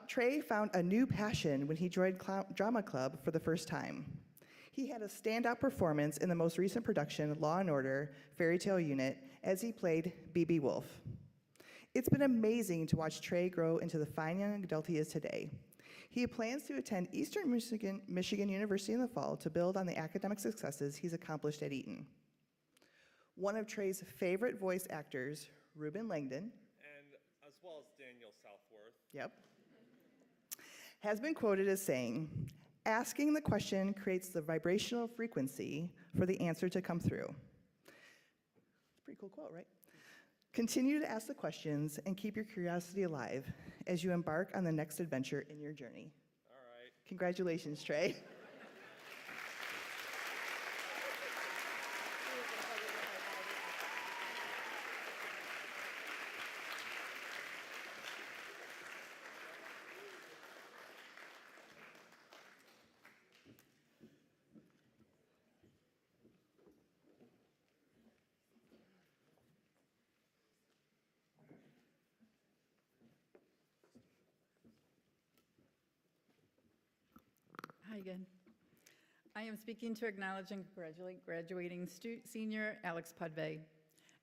Trey found a new passion when he joined drama club for the first time. He had a standout performance in the most recent production, Law & Order, Fairy Tale Unit, as he played B.B. Wolf. It's been amazing to watch Trey grow into the fine young adult he is today. He plans to attend Eastern Michigan University in the fall to build on the academic successes he's accomplished at Eton. One of Trey's favorite voice actors, Reuben Langdon, and as well as Daniel Southworth, yep, has been quoted as saying, "Asking the question creates the vibrational frequency for the answer to come through." It's a pretty cool quote, right? Continue to ask the questions and keep your curiosity alive as you embark on the next adventure in your journey. all right. Congratulations, Trey. Hi again. I am speaking to acknowledge and congratulate graduating senior Alex Pudvey.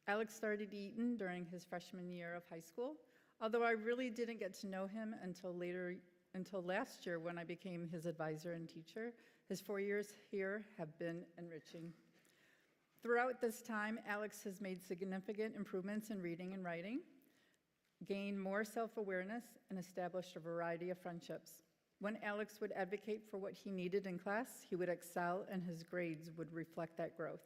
Alex started Eton during his freshman year of high school, although I really didn't get to know him until last year when I became his advisor and teacher. His 4 years here have been enriching. Throughout this time, Alex has made significant improvements in reading and writing, gained more self-awareness, and established a variety of friendships. When Alex would advocate for what he needed in class, he would excel and his grades would reflect that growth.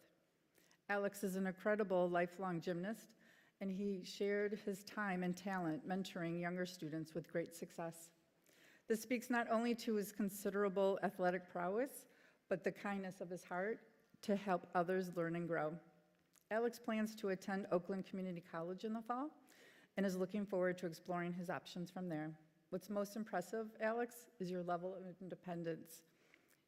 Alex is an incredible lifelong gymnast, and he shared his time and talent mentoring younger students with great success. This speaks not only to his considerable athletic prowess, but the kindness of his heart to help others learn and grow. Alex plans to attend Oakland Community College in the fall and is looking forward to exploring his options from there. What's most impressive, Alex, is your level of independence.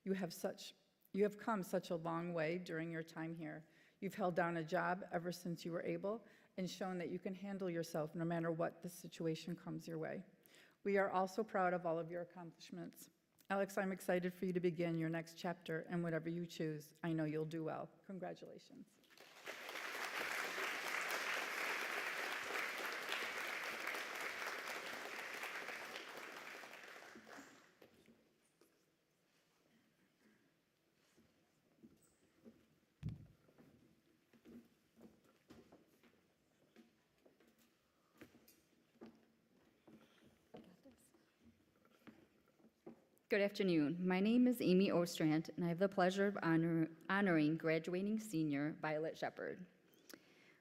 You have come such a long way during your time here. You've held down a job ever since you were able and shown that you can handle yourself no matter what the situation comes your way. We are also proud of all of your accomplishments. Alex, I'm excited for you to begin your next chapter, and whatever you choose, I know you'll do well. Congratulations. Good afternoon. My name is Amy Ostrand, and I have the pleasure of honoring graduating senior Violet Shepard.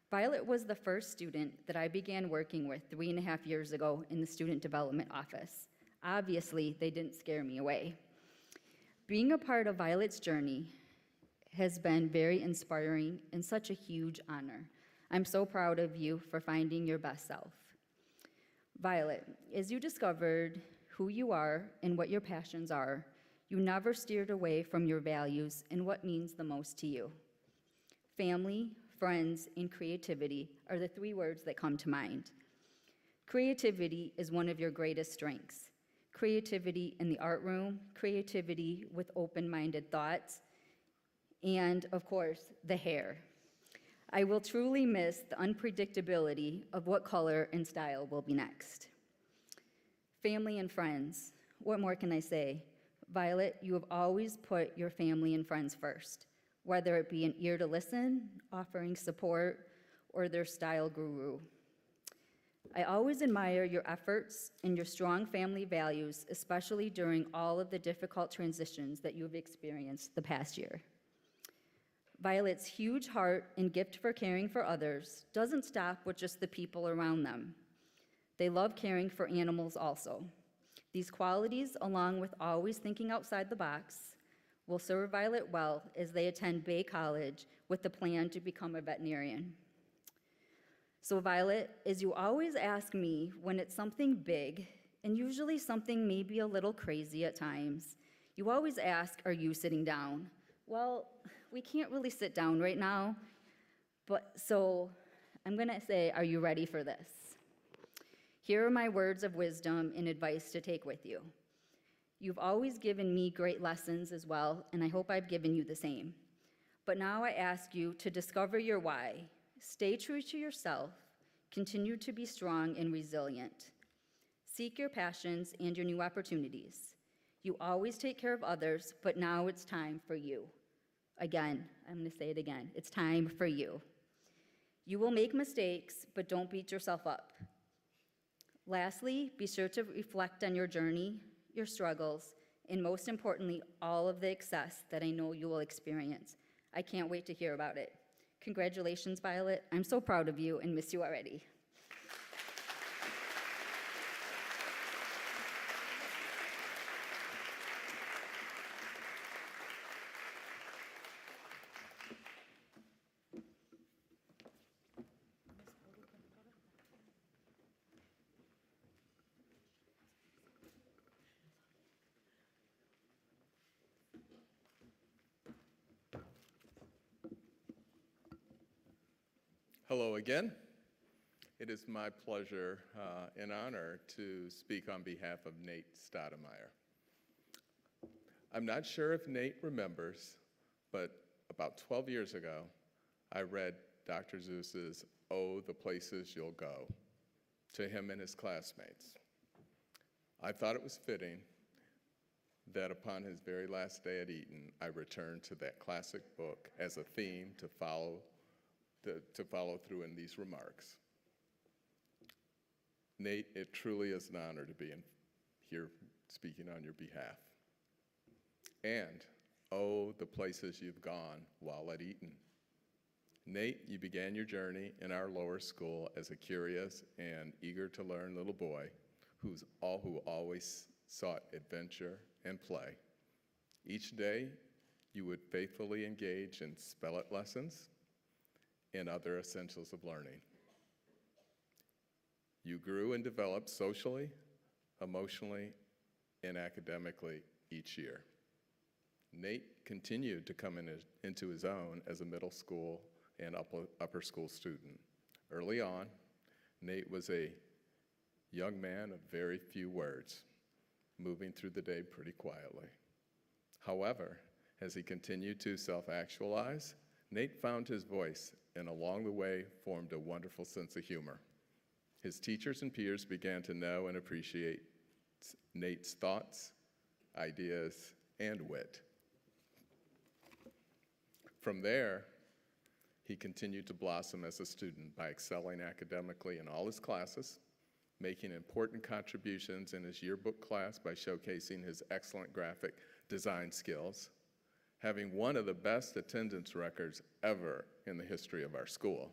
Violet was the first student that I began working with 3.5 years ago in the Student Development Office. Obviously, they didn't scare me away. Being a part of Violet's journey has been very inspiring and such a huge honor. I'm so proud of you for finding your best self. Violet, as you discovered who you are and what your passions are, you never steered away from your values and what means the most to you. Family, friends, and creativity are the three words that come to mind. Creativity is one of your greatest strengths. Creativity in the art room, creativity with open-minded thoughts, and of course, the hair. I will truly miss the unpredictability of what color and style will be next. Family and friends, what more can I say? Violet, you have always put your family and friends first, whether it be an ear to listen, offering support, or their style guru. I always admire your efforts and your strong family values, especially during all of the difficult transitions that you've experienced the past year. Violet's huge heart and gift for caring for others doesn't stop with just the people around them. They love caring for animals also. These qualities, along with always thinking outside the box, will serve Violet well as they attend Bay College with the plan to become a veterinarian. So Violet, as you always ask me when it's something big, and usually something maybe a little crazy at times, you always ask, are you sitting down? Well, we can't really sit down right now, so I'm gonna say, are you ready for this? Here are my words of wisdom and advice to take with you. You've always given me great lessons as well, and I hope I've given you the same. But now I ask you to discover your why. Stay true to yourself, continue to be strong and resilient. Seek your passions and your new opportunities. You always take care of others, but now it's time for you. Again, I'm gonna say it again, it's time for you. You will make mistakes, but don't beat yourself up. Lastly, be sure to reflect on your journey, your struggles, and most importantly, all of the success that I know you will experience. I can't wait to hear about it. Congratulations, Violet. I'm so proud of you and miss you already. Hello again. It is my pleasure and honor to speak on behalf of Nate Stoudemire. I'm not sure if Nate remembers, but about 12 years ago, I read Dr. Seuss's "Oh, the Places You'll Go" to him and his classmates. I thought it was fitting that upon his very last day at Eton, I returned to that classic book as a theme to follow through in these remarks. Nate, it truly is an honor to be here speaking on your behalf. And, oh, the places you've gone while at Eton. Nate, you began your journey in our lower school as a curious and eager to learn little boy who always sought adventure and play. Each day, you would faithfully engage in spell-it lessons and other essentials of learning. You grew and developed socially, emotionally, and academically each year. Nate continued to come into his own as a middle school and upper school student. Early on, Nate was a young man of very few words, moving through the day pretty quietly. However, as he continued to self-actualize, Nate found his voice and along the way formed a wonderful sense of humor. His teachers and peers began to know and appreciate Nate's thoughts, ideas, and wit. From there, he continued to blossom as a student by excelling academically in all his classes, making important contributions in his yearbook class by showcasing his excellent graphic design skills, having one of the best attendance records ever in the history of our school,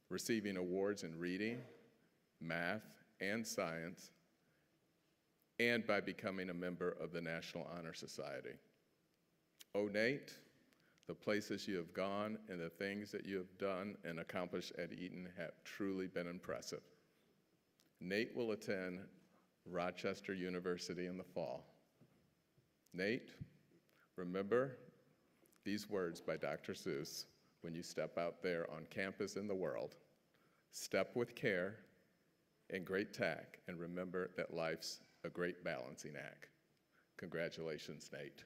receiving awards in reading, math, and science, and by becoming a member of the National Honor Society. Oh, Nate, the places you have gone and the things that you have done and accomplished at Eton have truly been impressive. Nate will attend Rochester University in the fall. Nate, remember these words by Dr. Seuss when you step out there on campus in the world. Step with care and great tact, and remember that life's a great balancing act. Congratulations, Nate.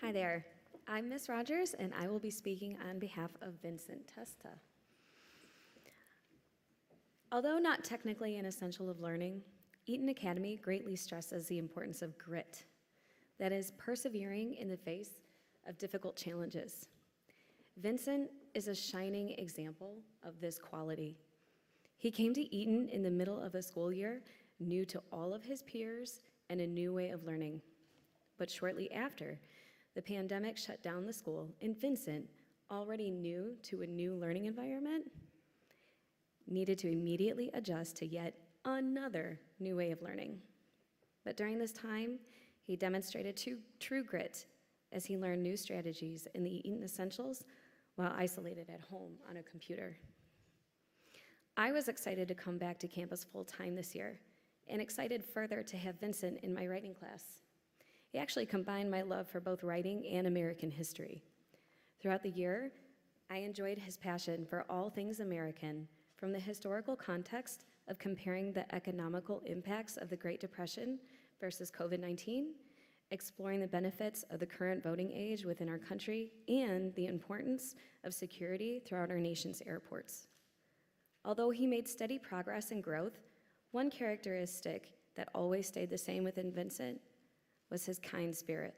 Hi there. I'm Miss Rogers, and I will be speaking on behalf of Vincent Testa. Although not technically an essential of learning, Eton Academy greatly stresses the importance of grit, that is, persevering in the face of difficult challenges. Vincent is a shining example of this quality. He came to Eton in the middle of a school year, new to all of his peers and a new way of learning. But shortly after, the pandemic shut down the school, and Vincent, already new to a new learning environment, needed to immediately adjust to yet another new way of learning. But during this time, he demonstrated true grit as he learned new strategies in the Eton Essentials while isolated at home on a computer. I was excited to come back to campus full-time this year, and excited further to have Vincent in my writing class. He actually combined my love for both writing and American history. Throughout the year, I enjoyed his passion for all things American, from the historical context of comparing the economical impacts of the Great Depression versus COVID-19, exploring the benefits of the current voting age within our country, and the importance of security throughout our nation's airports. Although he made steady progress and growth, one characteristic that always stayed the same within Vincent was his kind spirit.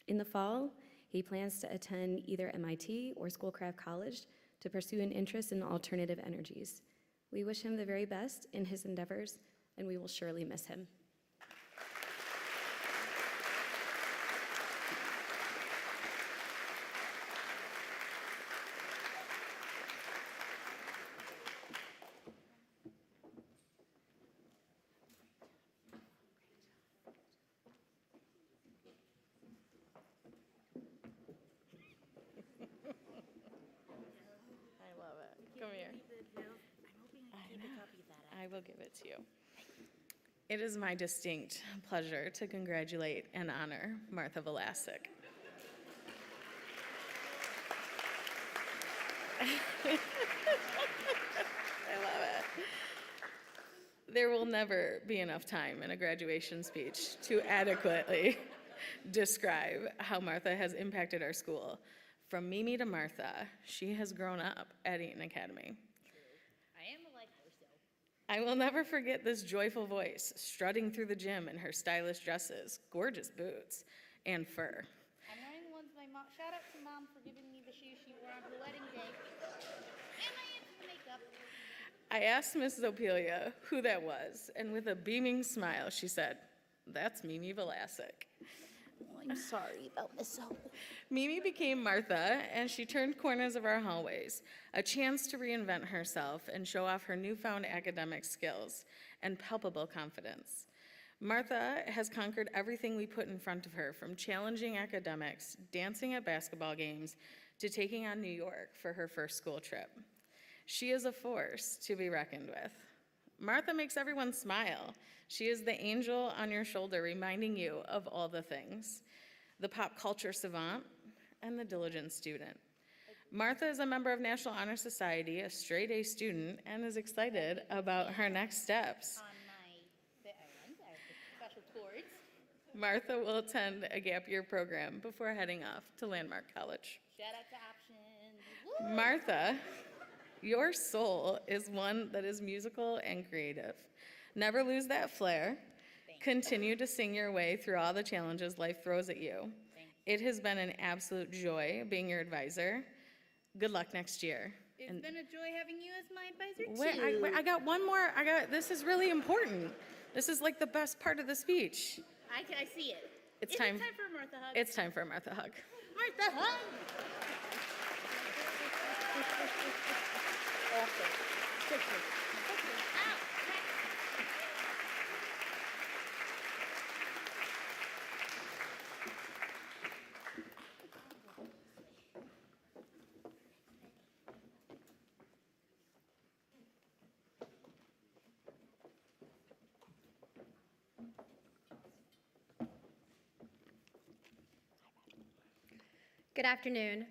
In the fall, he plans to attend either MIT or Schoolcraft College to pursue an interest in alternative energies. We wish him the very best in his endeavors, and we will surely miss him. Come here. I will give it to you. It is my distinct pleasure to congratulate and honor Martha Velasic. I love it. There will never be enough time in a graduation speech to adequately describe how Martha has impacted our school. From Mimi to Martha, she has grown up at Eton Academy. I am a life person. I will never forget this joyful voice strutting through the gym in her stylish dresses, gorgeous boots, and fur. I'm wearing the ones my mom. Shout out to Mom for giving me the shoes she wore on her wedding day. And I am for makeup. I asked Miss Zopelia who that was, and with a beaming smile, she said, "That's Mimi Velasic." Oh, I'm sorry about Miss Hope. Mimi became Martha, and she turned corners of our hallways, a chance to reinvent herself and show off her newfound academic skills and palpable confidence. Martha has conquered everything we put in front of her, from challenging academics, dancing at basketball games, to taking on New York for her first school trip. She is a force to be reckoned with. Martha makes everyone smile. She is the angel on your shoulder reminding you of all the things, the pop culture savant and the diligent student. Martha is a member of National Honor Society, a straight A student, and is excited about her next steps. On my island, I have the special chords. Martha will attend a gap year program before heading off to Landmark College. Shout out to options. Woo! Martha, your soul is one that is musical and creative. Never lose that flair. Continue to sing your way through all the challenges life throws at you. It has been an absolute joy being your advisor. Good luck next year. It's been a joy having you as my advisor, Wait, too. I got one more. This is really important. This is like the best part of the speech. I see it. It's Is time. it time for a Martha hug? It's time for a Martha hug. Martha hug! Good afternoon.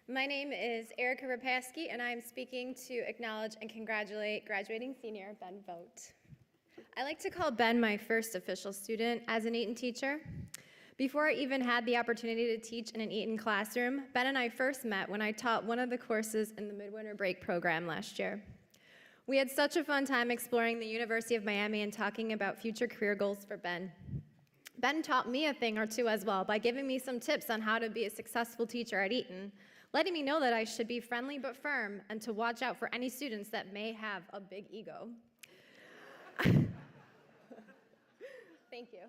My name is Erica Rapaski, and I'm speaking to acknowledge and congratulate graduating senior Ben Vogt. I like to call Ben my first official student as an Eton teacher. Before I even had the opportunity to teach in an Eton classroom, Ben and I first met when I taught one of the courses in the midwinter break program last year. We had such a fun time exploring the University of Miami and talking about future career goals for Ben. Ben taught me a thing or two as well by giving me some tips on how to be a successful teacher at Eton, letting me know that I should be friendly but firm and to watch out for any students that may have a big ego. Thank you.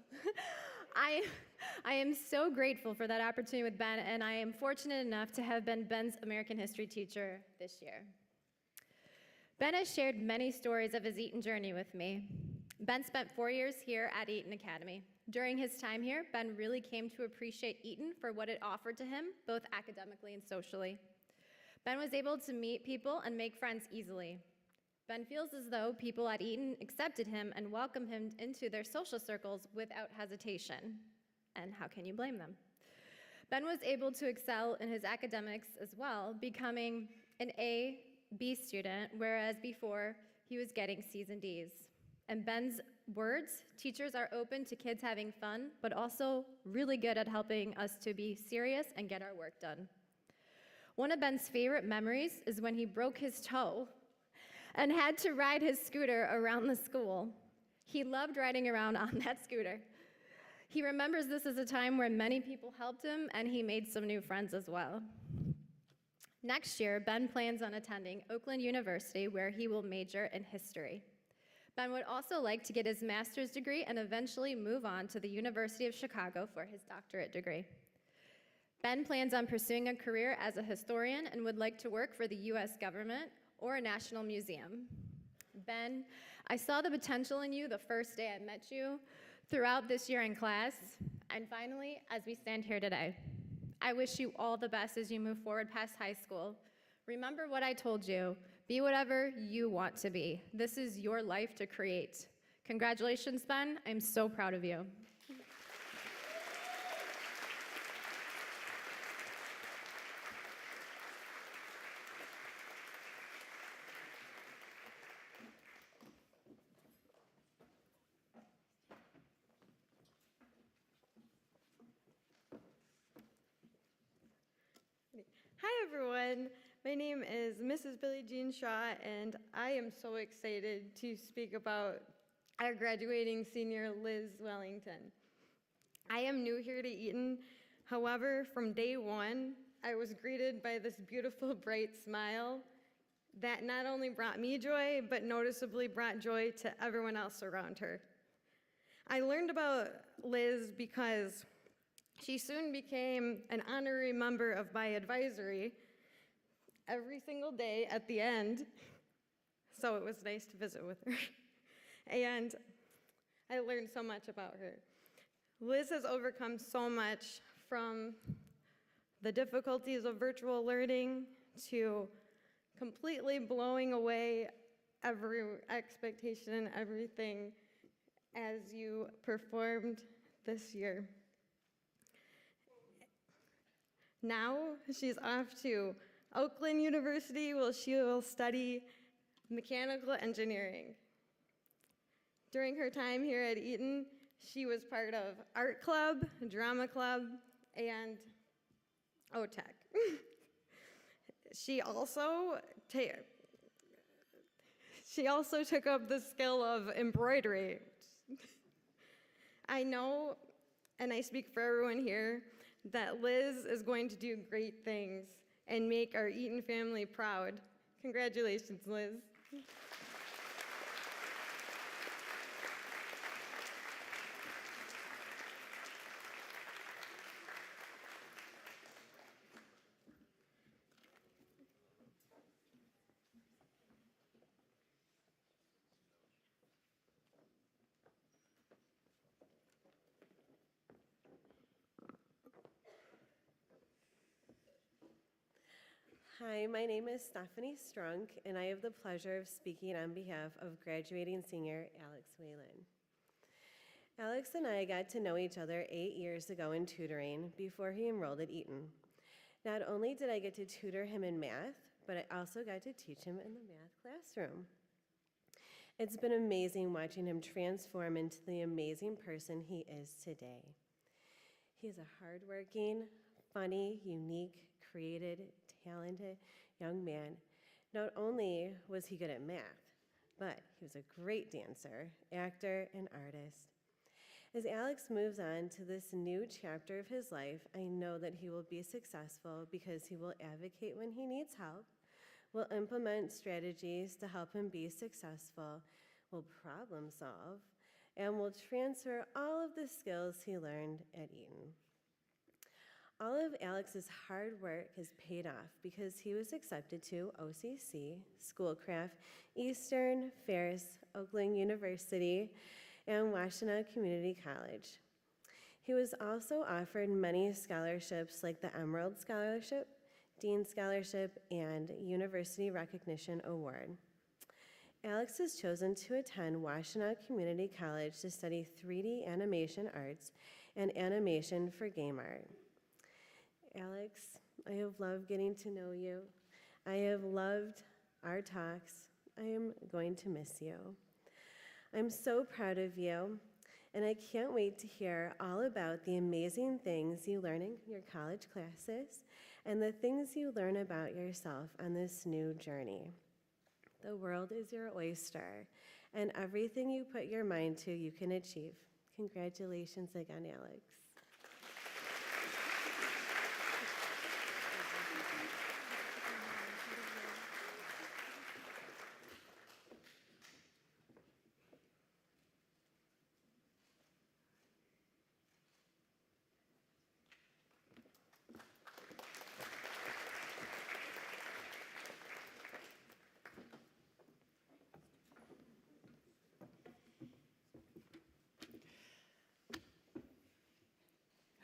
I am so grateful for that opportunity with Ben, and I am fortunate enough to have been Ben's American history teacher this year. Ben has shared many stories of his Eton journey with me. Ben spent 4 years here at Eton Academy. During his time here, Ben really came to appreciate Eton for what it offered to him, both academically and socially. Ben was able to meet people and make friends easily. Ben feels as though people at Eton accepted him and welcomed him into their social circles without hesitation. And how can you blame them? Ben was able to excel in his academics as well, becoming an A, B student, whereas before he was getting C's and D's. And Ben's words, teachers are open to kids having fun, but also really good at helping us to be serious and get our work done. One of Ben's favorite memories is when he broke his toe and had to ride his scooter around the school. He loved riding around on that scooter. He remembers this as a time where many people helped him, and he made some new friends as well. Next year, Ben plans on attending Oakland University, where he will major in history. Ben would also like to get his master's degree and eventually move on to the University of Chicago for his doctorate degree. Ben plans on pursuing a career as a historian and would like to work for the US government or a national museum. Ben, I saw the potential in you the first day I met you, throughout this year in class, and finally, as we stand here today. I wish you all the best as you move forward past high school. Remember what I told you. Be whatever you want to be. This is your life to create. Congratulations, Ben. I'm so proud of you. Hi everyone, my name is Mrs. Billie Jean Shaw, and I am so excited to speak about our graduating senior, Liz Wellington. I am new here to Eton. However, from day one, I was greeted by this beautiful, bright smile that not only brought me joy, but noticeably brought joy to everyone else around her. I learned about Liz because she soon became an honorary member of my advisory every single day at the end, so it was nice to visit with her. And I learned so much about her. Liz has overcome so much, from the difficulties of virtual learning to completely blowing away every expectation and everything as you performed this year. Now she's off to Oakland University, where she will study mechanical engineering. During her time here at Eton, she was part of art club, drama club, and OTEC. She also took up the skill of embroidery. I know, and I speak for everyone here, that Liz is going to do great things and make our Eton family proud. Congratulations, Liz. Hi, my name is Stephanie Strunk, and I have the pleasure of speaking on behalf of graduating senior Alex Whalen. Alex and I got to know each other 8 years ago in tutoring before he enrolled at Eton. Not only did I get to tutor him in math, but I also got to teach him in the math classroom. It's been amazing watching him transform into the amazing person he is today. He is a hardworking, funny, unique, creative, talented young man. Not only was he good at math, but he was a great dancer, actor, and artist. As Alex moves on to this new chapter of his life, I know that he will be successful because he will advocate when he needs help, will implement strategies to help him be successful, will problem solve, and will transfer all of the skills he learned at Eton. All of Alex's hard work has paid off because he was accepted to OCC, Schoolcraft, Eastern, Ferris, Oakland University, and Washtenaw Community College. He was also offered many scholarships like the Emerald Scholarship, Dean Scholarship, and University Recognition Award. Alex has chosen to attend Washtenaw Community College to study 3D animation arts and animation for game art. Alex, I have loved getting to know you. I have loved our talks. I am going to miss you. I'm so proud of you, and I can't wait to hear all about the amazing things you learn in your college classes and the things you learn about yourself on this new journey. The world is your oyster, and everything you put your mind to, you can achieve. Congratulations again, Alex.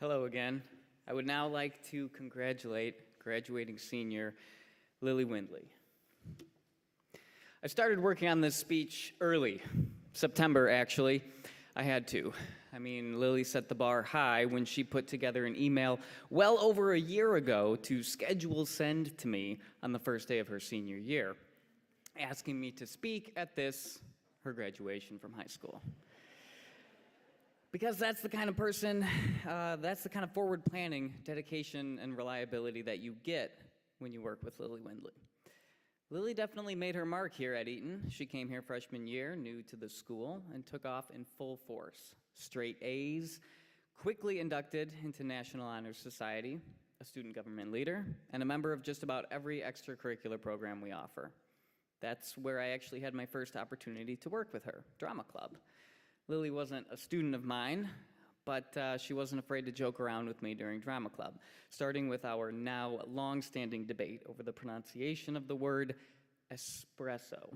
Hello again. I would now like to congratulate graduating senior Lily Windley. I started working on this speech early, September actually. I had to. I mean, Lily set the bar high when she put together an email well over a year ago to schedule send to me on the first day of her senior year, asking me to speak at this, her graduation from high school. Because that's the kind of person, that's the kind of forward planning, dedication, and reliability that you get when you work with Lily Windley. Lily definitely made her mark here at Eton. She came here freshman year, new to the school, and took off in full force. Straight A's, quickly inducted into National Honor Society, a student government leader, and a member of just about every extracurricular program we offer. That's where I actually had my first opportunity to work with her, drama club. Lily wasn't a student of mine, but she wasn't afraid to joke around with me during drama club, starting with our now long-standing debate over the pronunciation of the word espresso.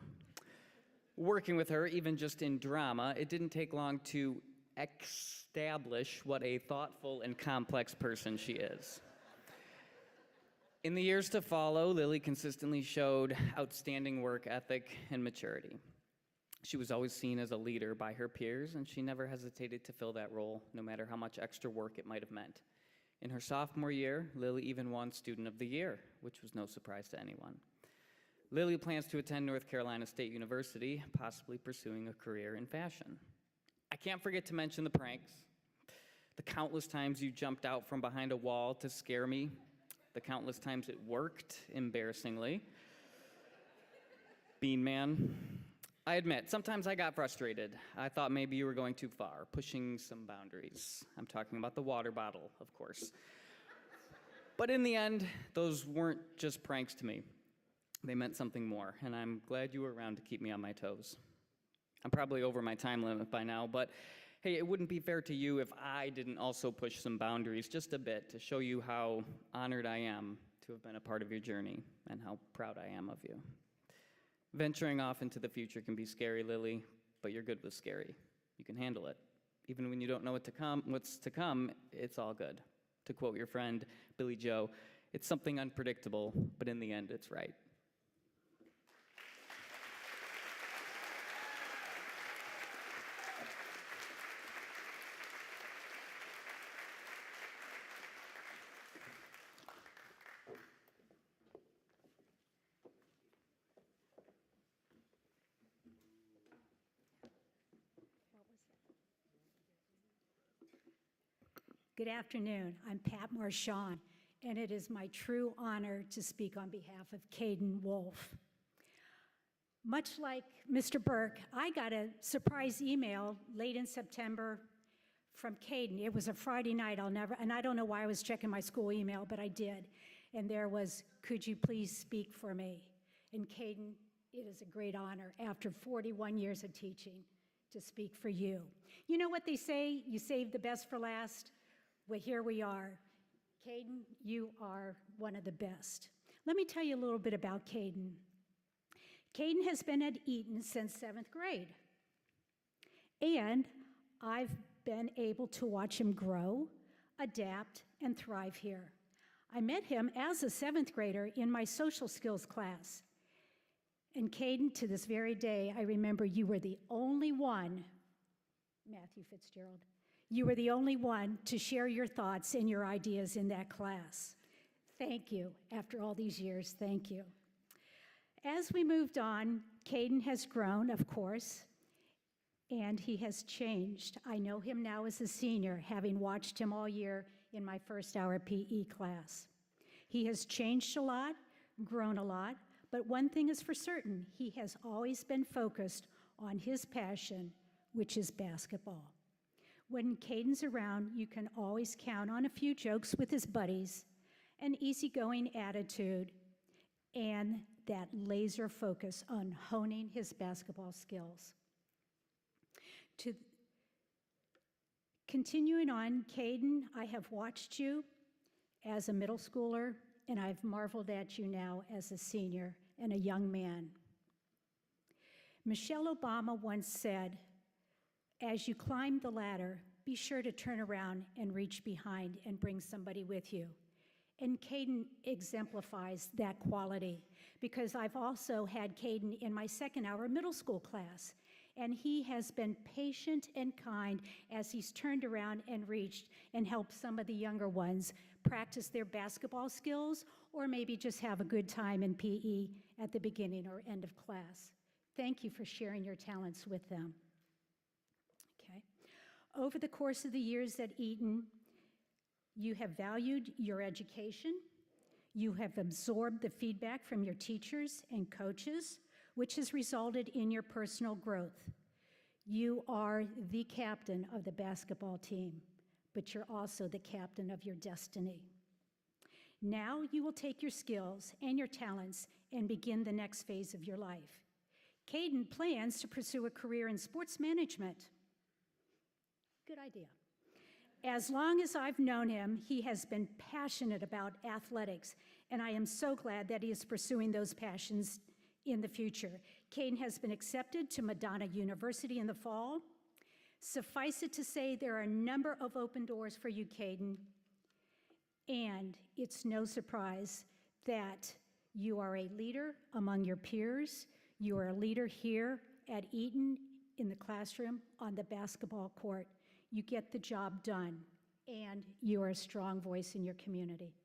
Working with her, even just in drama, it didn't take long to establish what a thoughtful and complex person she is. In the years to follow, Lily consistently showed outstanding work ethic and maturity. She was always seen as a leader by her peers, and she never hesitated to fill that role, no matter how much extra work it might have meant. In her sophomore year, Lily even won Student of the Year, which was no surprise to anyone. Lily plans to attend North Carolina State University, possibly pursuing a career in fashion. I can't forget to mention the pranks, the countless times you jumped out from behind a wall to scare me, the countless times it worked, embarrassingly. Bean Man. I admit, sometimes I got frustrated. I thought maybe you were going too far, pushing some boundaries. I'm talking about the water bottle, of course. But in the end, those weren't just pranks to me. They meant something more, and I'm glad you were around to keep me on my toes. I'm probably over my time limit by now, but hey, it wouldn't be fair to you if I didn't also push some boundaries just a bit to show you how honored I am to have been a part of your journey and how proud I am of you. Venturing off into the future can be scary, Lily, but you're good with scary. You can handle it. Even when you don't know what's to come, it's all good. To quote your friend, Billy Joe, it's something unpredictable, but in the end, it's right. Good afternoon. I'm Pat Marchand, and it is my true honor to speak on behalf of Caden Wolf. Much like Mr. Burke, I got a surprise email late in September from Caden. It was a Friday night. And I don't know why I was checking my school email, but I did. And there was, "Could you please speak for me?" And Caden, it is a great honor after 41 years of teaching to speak for you. You know what they say, you save the best for last? Well, here we are. Caden, you are one of the best. Let me tell you a little bit about Caden. Caden has been at Eton since 7th grade. And I've been able to watch him grow, adapt, and thrive here. I met him as a 7th grader in my social skills class. And Caden, to this very day, I remember you were the only one, Matthew Fitzgerald, you were the only one to share your thoughts and your ideas in that class. Thank you. After all these years, thank you. As we moved on, Caden has grown, of course, and he has changed. I know him now as a senior, having watched him all year in my first hour PE class. He has changed a lot, grown a lot, but one thing is for certain, he has always been focused on his passion, which is basketball. When Caden's around, you can always count on a few jokes with his buddies, an easygoing attitude, and that laser focus on honing his basketball skills. Continuing on, Caden, I have watched you as a middle schooler, and I've marveled at you now as a senior and a young man. Michelle Obama once said, "As you climb the ladder, be sure to turn around and reach behind and bring somebody with you." And Caden exemplifies that quality because I've also had Caden in my second hour middle school class, and he has been patient and kind as he's turned around and reached and helped some of the younger ones practice their basketball skills or maybe just have a good time in PE at the beginning or end of class. Thank you for sharing your talents with them. Okay. Over the course of the years at Eton, you have valued your education, you have absorbed the feedback from your teachers and coaches, which has resulted in your personal growth. You are the captain of the basketball team, but you're also the captain of your destiny. Now you will take your skills and your talents and begin the next phase of your life. Caden plans to pursue a career in sports management. Good idea. As long as I've known him, he has been passionate about athletics, and I am so glad that he is pursuing those passions in the future. Caden has been accepted to Madonna University in the fall. Suffice it to say, there are a number of open doors for you, Caden, and it's no surprise that you are a leader among your peers. You are a leader here at Eton in the classroom on the basketball court. You get the job done, and you are a strong voice in your community.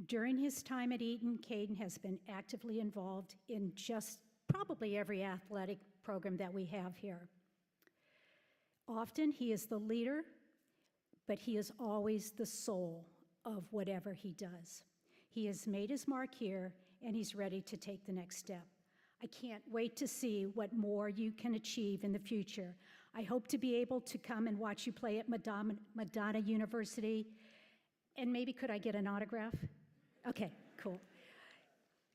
During his time at Eton, Caden has been actively involved in just probably every athletic program that we have here. Often he is the leader, but he is always the soul of whatever he does. He has made his mark here, and he's ready to take the next step. I can't wait to see what more you can achieve in the future. I hope to be able to come and watch you play at Madonna University. And maybe could I get an autograph? Okay, cool.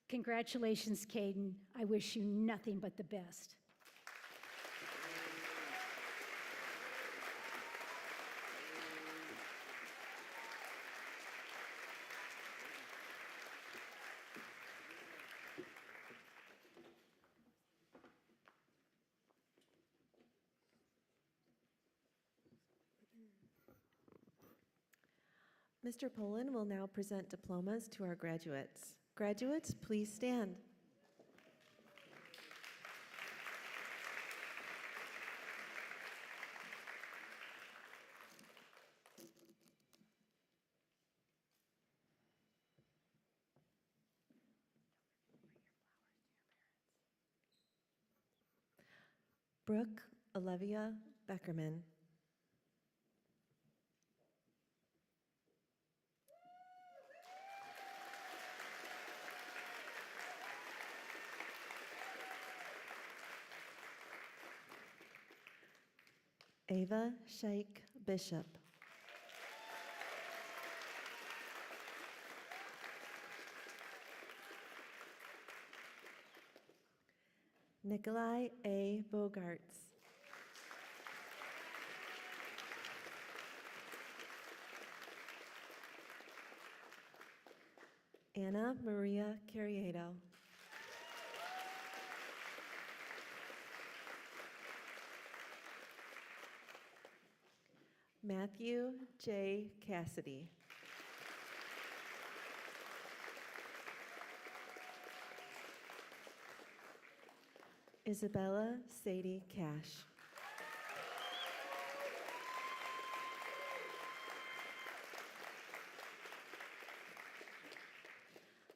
Congratulations, Caden. I wish you nothing but the best. Mr. Poland will now present diplomas to our graduates. Graduates, please stand. Brooke Olivia Beckerman. Ava Shaik Bishop. Nikolai A. Bogarts. Anna Maria Carriedo. Matthew J. Cassidy. Isabella Sadie Cash.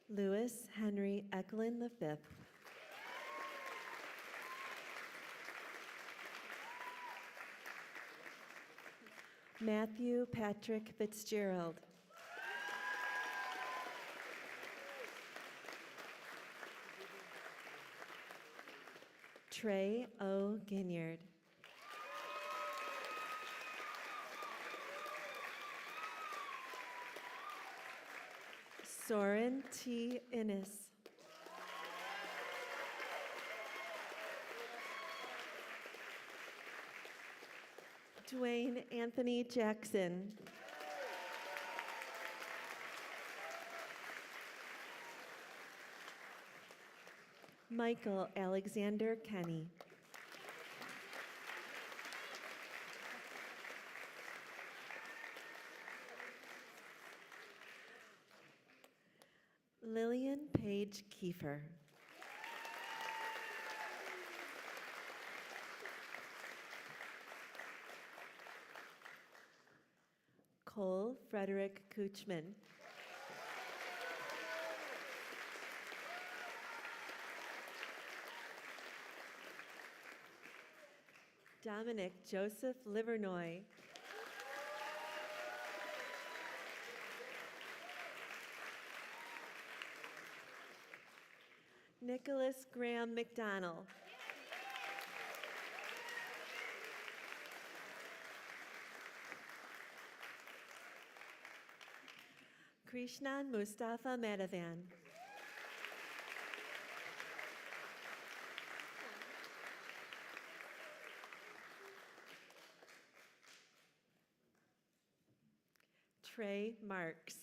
Louis Henry Eklund V. Matthew Patrick Fitzgerald. Trey O. Ginyard. Soren T. Innes. Dwayne Anthony Jackson. Michael Alexander Kenny. Lillian Page Kiefer. Cole Frederick Kuchman. Dominic Joseph Livernoy. Nicholas Graham McDonald. Krishnan Mustafa Madhavan. Trey Marks.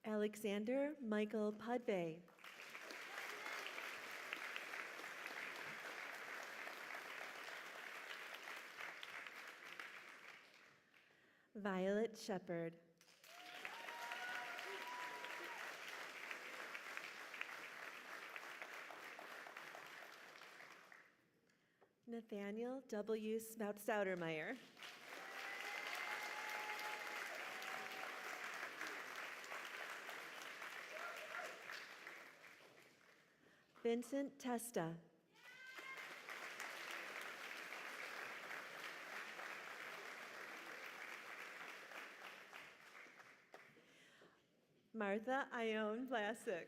Alexander Michael Pudvey. Violet Shepard. Nathaniel W. Stout-Stoutermeyer. Vincent Testa. Martha Ione Vlasic.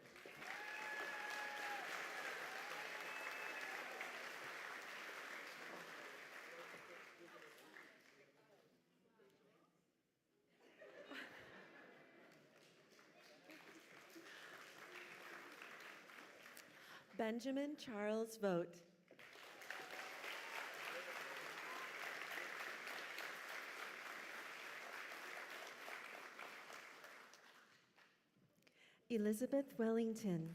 Benjamin Charles Vogt. Elizabeth Wellington.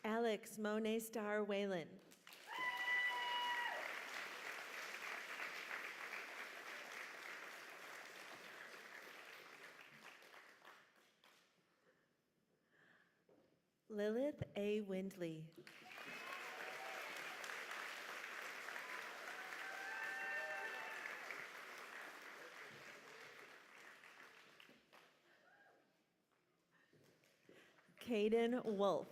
Alex Monet Star Whalen. Lilith A. Windley. Caden Wolf.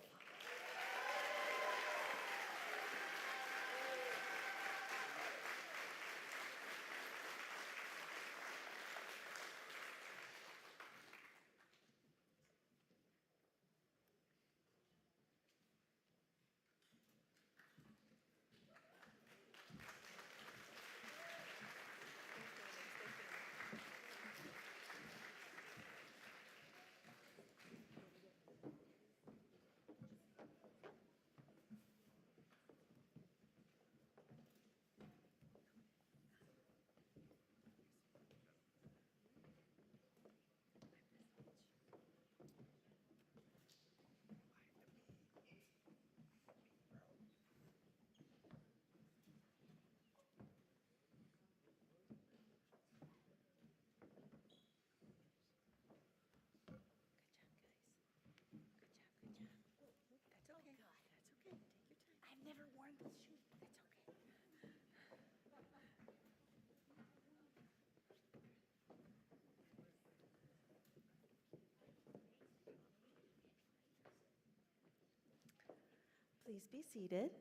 Please be seated.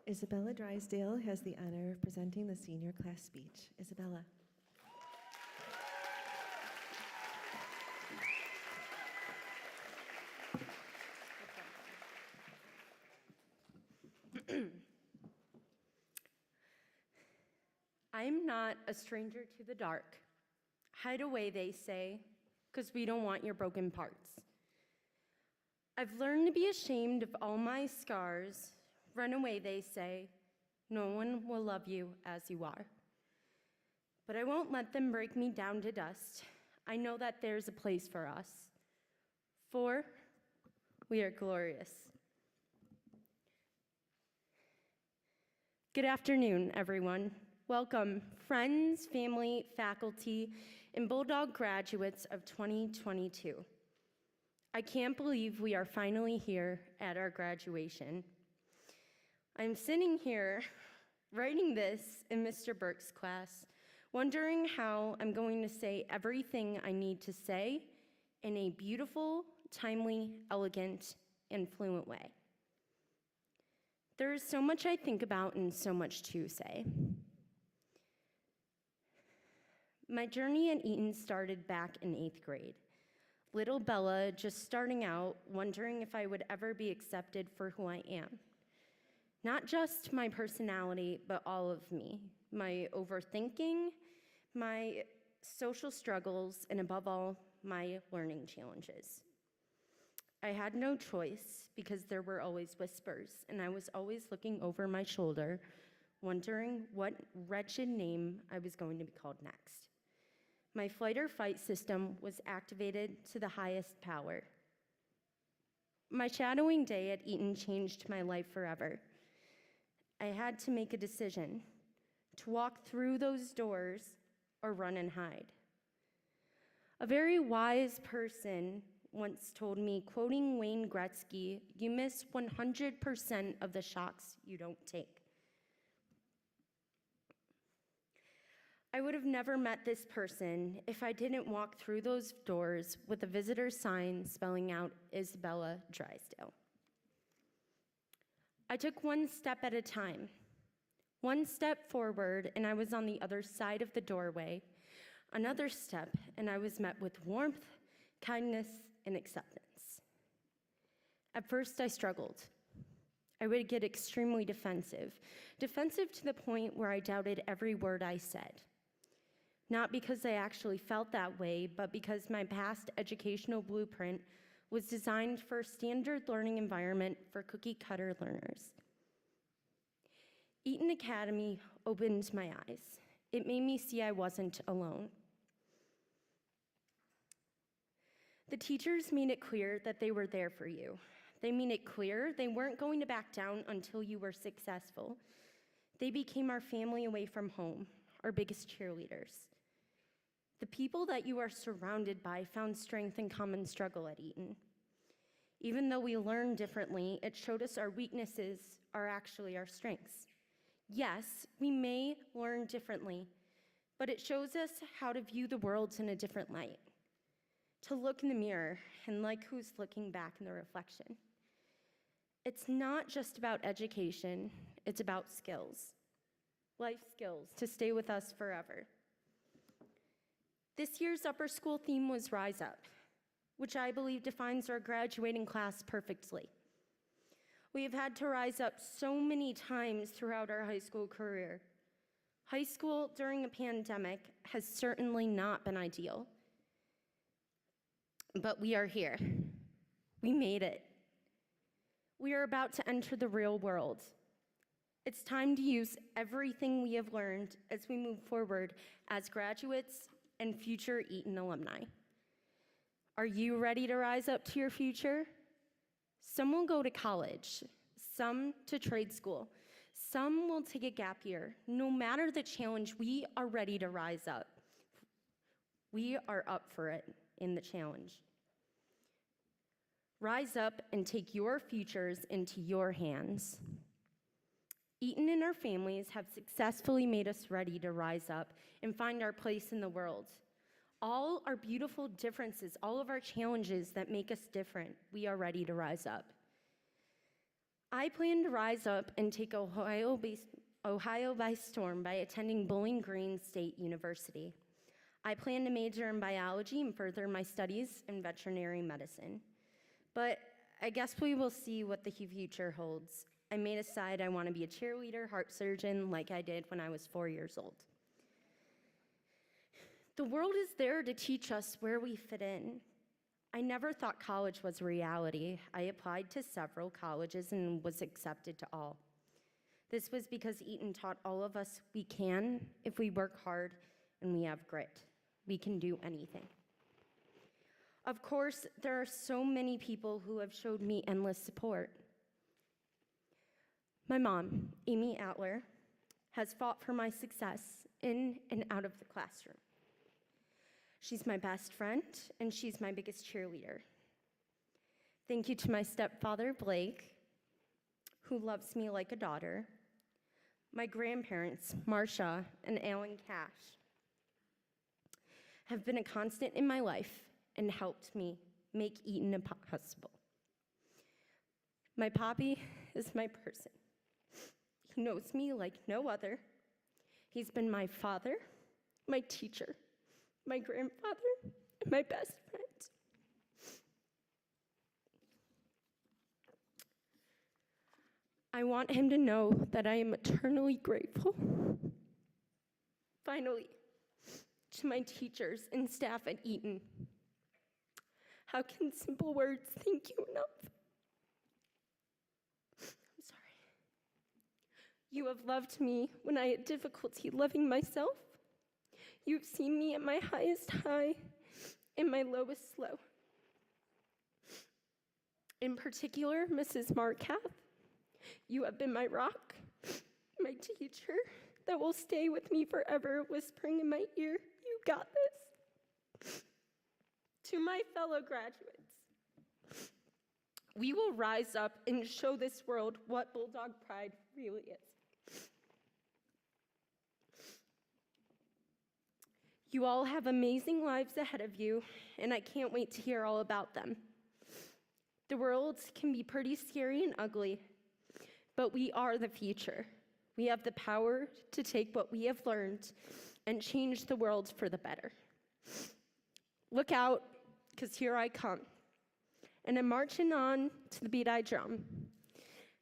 Isabella Drysdale has the honor of presenting the senior class speech. Isabella. I'm not a stranger to the dark. Hide away, they say, because we don't want your broken parts. I've learned to be ashamed of all my scars. Run away, they say. No one will love you as you are. But I won't let them break me down to dust. I know that there's a place for us. For we are glorious. Good afternoon, everyone. Welcome, friends, family, faculty, and Bulldog graduates of 2022. I can't believe we are finally here at our graduation. I'm sitting here writing this in Mr. Burke's class, wondering how I'm going to say everything I need to say in a beautiful, timely, elegant, and fluent way. There is so much I think about and so much to say. My journey at Eton started back in 8th grade. Little Bella just starting out, wondering if I would ever be accepted for who I am. Not just my personality, but all of me. My overthinking, my social struggles, and above all, my learning challenges. I had no choice because there were always whispers, and I was always looking over my shoulder, wondering what wretched name I was going to be called next. My flight or fight system was activated to the highest power. My shadowing day at Eton changed my life forever. I had to make a decision to walk through those doors or run and hide. A very wise person once told me, quoting Wayne Gretzky, "You miss 100% of the shots you don't take." I would have never met this person if I didn't walk through those doors with a visitor sign spelling out Isabella Drysdale. I took one step at a time. One step forward, and I was on the other side of the doorway. Another step, and I was met with warmth, kindness, and acceptance. At first, I struggled. I would get extremely defensive to the point where I doubted every word I said. Not because I actually felt that way, but because my past educational blueprint was designed for a standard learning environment for cookie-cutter learners. Eton Academy opened my eyes. It made me see I wasn't alone. The teachers made it clear that they were there for you. They made it clear they weren't going to back down until you were successful. They became our family away from home, our biggest cheerleaders. The people that you are surrounded by found strength in common struggle at Eton. Even though we learned differently, it showed us our weaknesses are actually our strengths. Yes, we may learn differently, but it shows us how to view the world in a different light, to look in the mirror and like who's looking back in the reflection. It's not just about education, it's about skills, life skills to stay with us forever. This year's upper school theme was Rise Up, which I believe defines our graduating class perfectly. We have had to rise up so many times throughout our high school career. High school during a pandemic has certainly not been ideal. But we are here. We made it. We are about to enter the real world. It's time to use everything we have learned as we move forward as graduates and future Eton alumni. Are you ready to rise up to your future? Some will go to college, some to trade school, some will take a gap year. No matter the challenge, we are ready to rise up. We are up for it in the challenge. Rise up and take your futures into your hands. Eton and our families have successfully made us ready to rise up and find our place in the world. All our beautiful differences, all of our challenges that make us different, we are ready to rise up. I plan to rise up and take Ohio by storm by attending Bowling Green State University. I plan to major in biology and further my studies in veterinary medicine. But I guess we will see what the future holds. I may decide I want to be a cheerleader, heart surgeon, like I did when I was 4 years old. The world is there to teach us where we fit in. I never thought college was a reality. I applied to several colleges and was accepted to all. This was because Eton taught all of us we can if we work hard and we have grit. We can do anything. Of course, there are so many people who have showed me endless support. My mom, Amy Atler, has fought for my success in and out of the classroom. She's my best friend, and she's my biggest cheerleader. Thank you to my stepfather, Blake, who loves me like a daughter, my grandparents, Marcia and Alan Cash, have been a constant in my life and helped me make Eton possible. My poppy is my person. He knows me like no other. He's been my father, my teacher, my grandfather, and my best friend. I want him to know that I am eternally grateful. Finally, to my teachers and staff at Eton. How can simple words thank you enough? I'm sorry. You have loved me when I had difficulty loving myself. You've seen me at my highest high and my lowest low. In particular, Mrs. Markath, you have been my rock, my teacher that will stay with me forever, whispering in my ear, "You got this." To my fellow graduates, we will rise up and show this world what Bulldog Pride really is. You all have amazing lives ahead of you, and I can't wait to hear all about them. The world can be pretty scary and ugly, but we are the future. We have the power to take what we have learned and change the world for the better. Look out, because here I come. And I'm marching on to the beat I drum.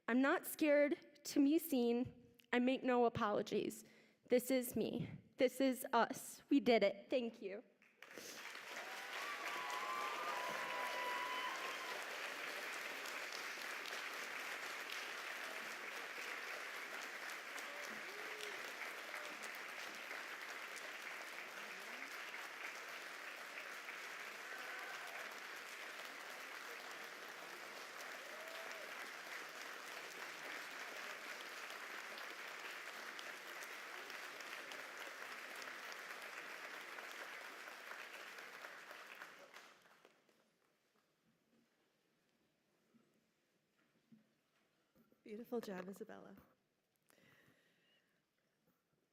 I'm not scared to be seen. I make no apologies. This is me. This is us. We did it. Thank you. Beautiful job, Isabella.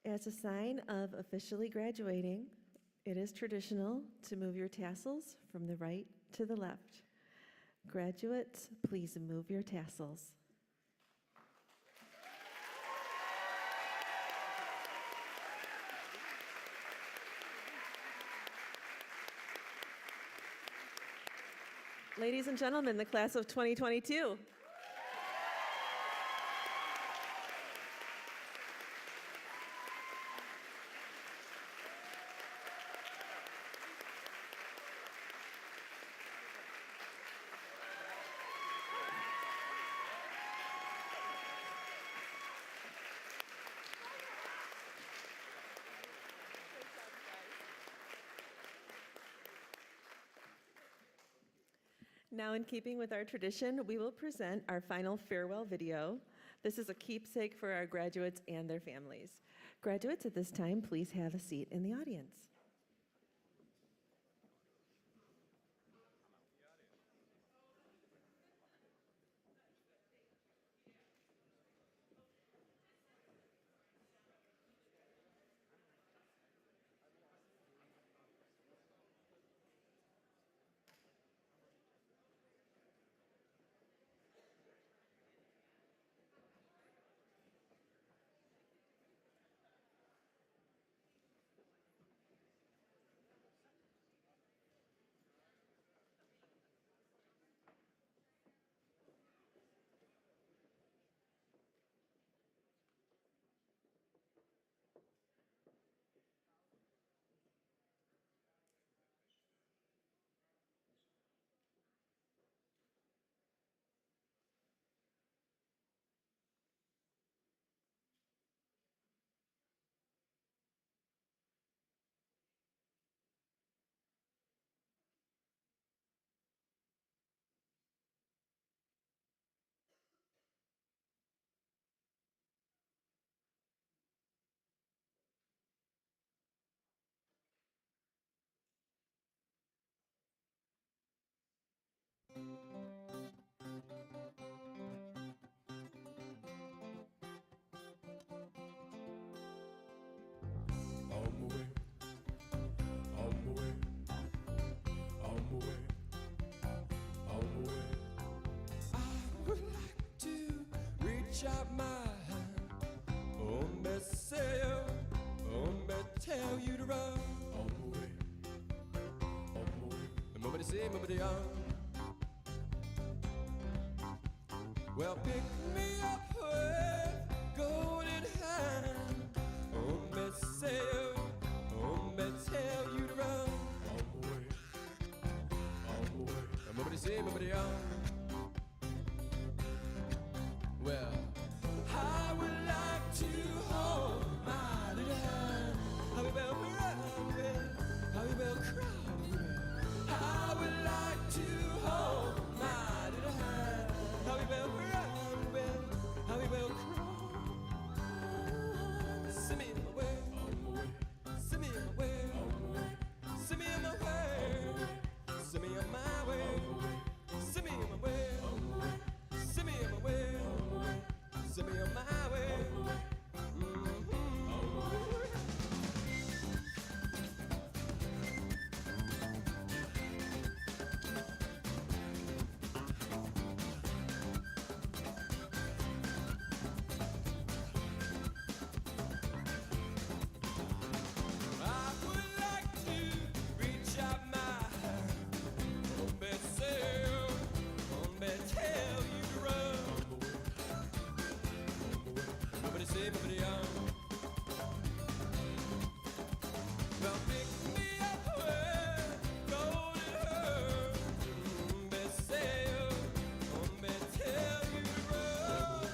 As a sign of officially graduating, it is traditional to move your tassels from the right to the left. Graduates, please move your tassels. Ladies and gentlemen, the class of 2022. Now, in keeping with our tradition, we will present our final farewell video. This is a keepsake for our graduates and their families. Graduates, at this time, please have a seat in the audience. reach out my hand. Oh, me say you, oh, me tell you to run. On the way, and nobody say, nobody on. Well, pick me up with golden hand. Oh, me say you, oh, me tell you to run. On the way, and nobody say, nobody on. Well, I would like to hold my little hand. How we bell cry, how we bell cry. I would like to hold my little hand. How we bell cry, how we bell cry. Send me in my way, send me in my way, send me in my way, send me on my way, send me in my way, send me in my way. Send me on my way. I would like to reach out my hand. Oh, say, oh, tell you to run. Nobody say, nobody on. Well, pick me up with golden hair. Me say, me tell you to run.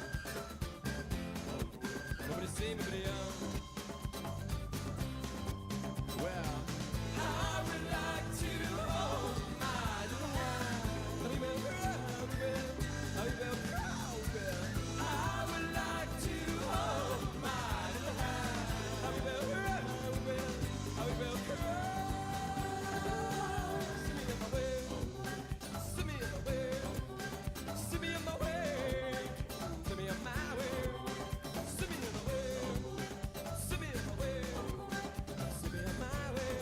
Nobody say, nobody on. Well, I would like to hold my little hand. How you been crying? How you been crying? I would like to hold my little hand. How you been crying? How you been crying? Send me in my way. Send me in my way. Send me in my way. Send me in my way. Send me in my way. Send me in my way.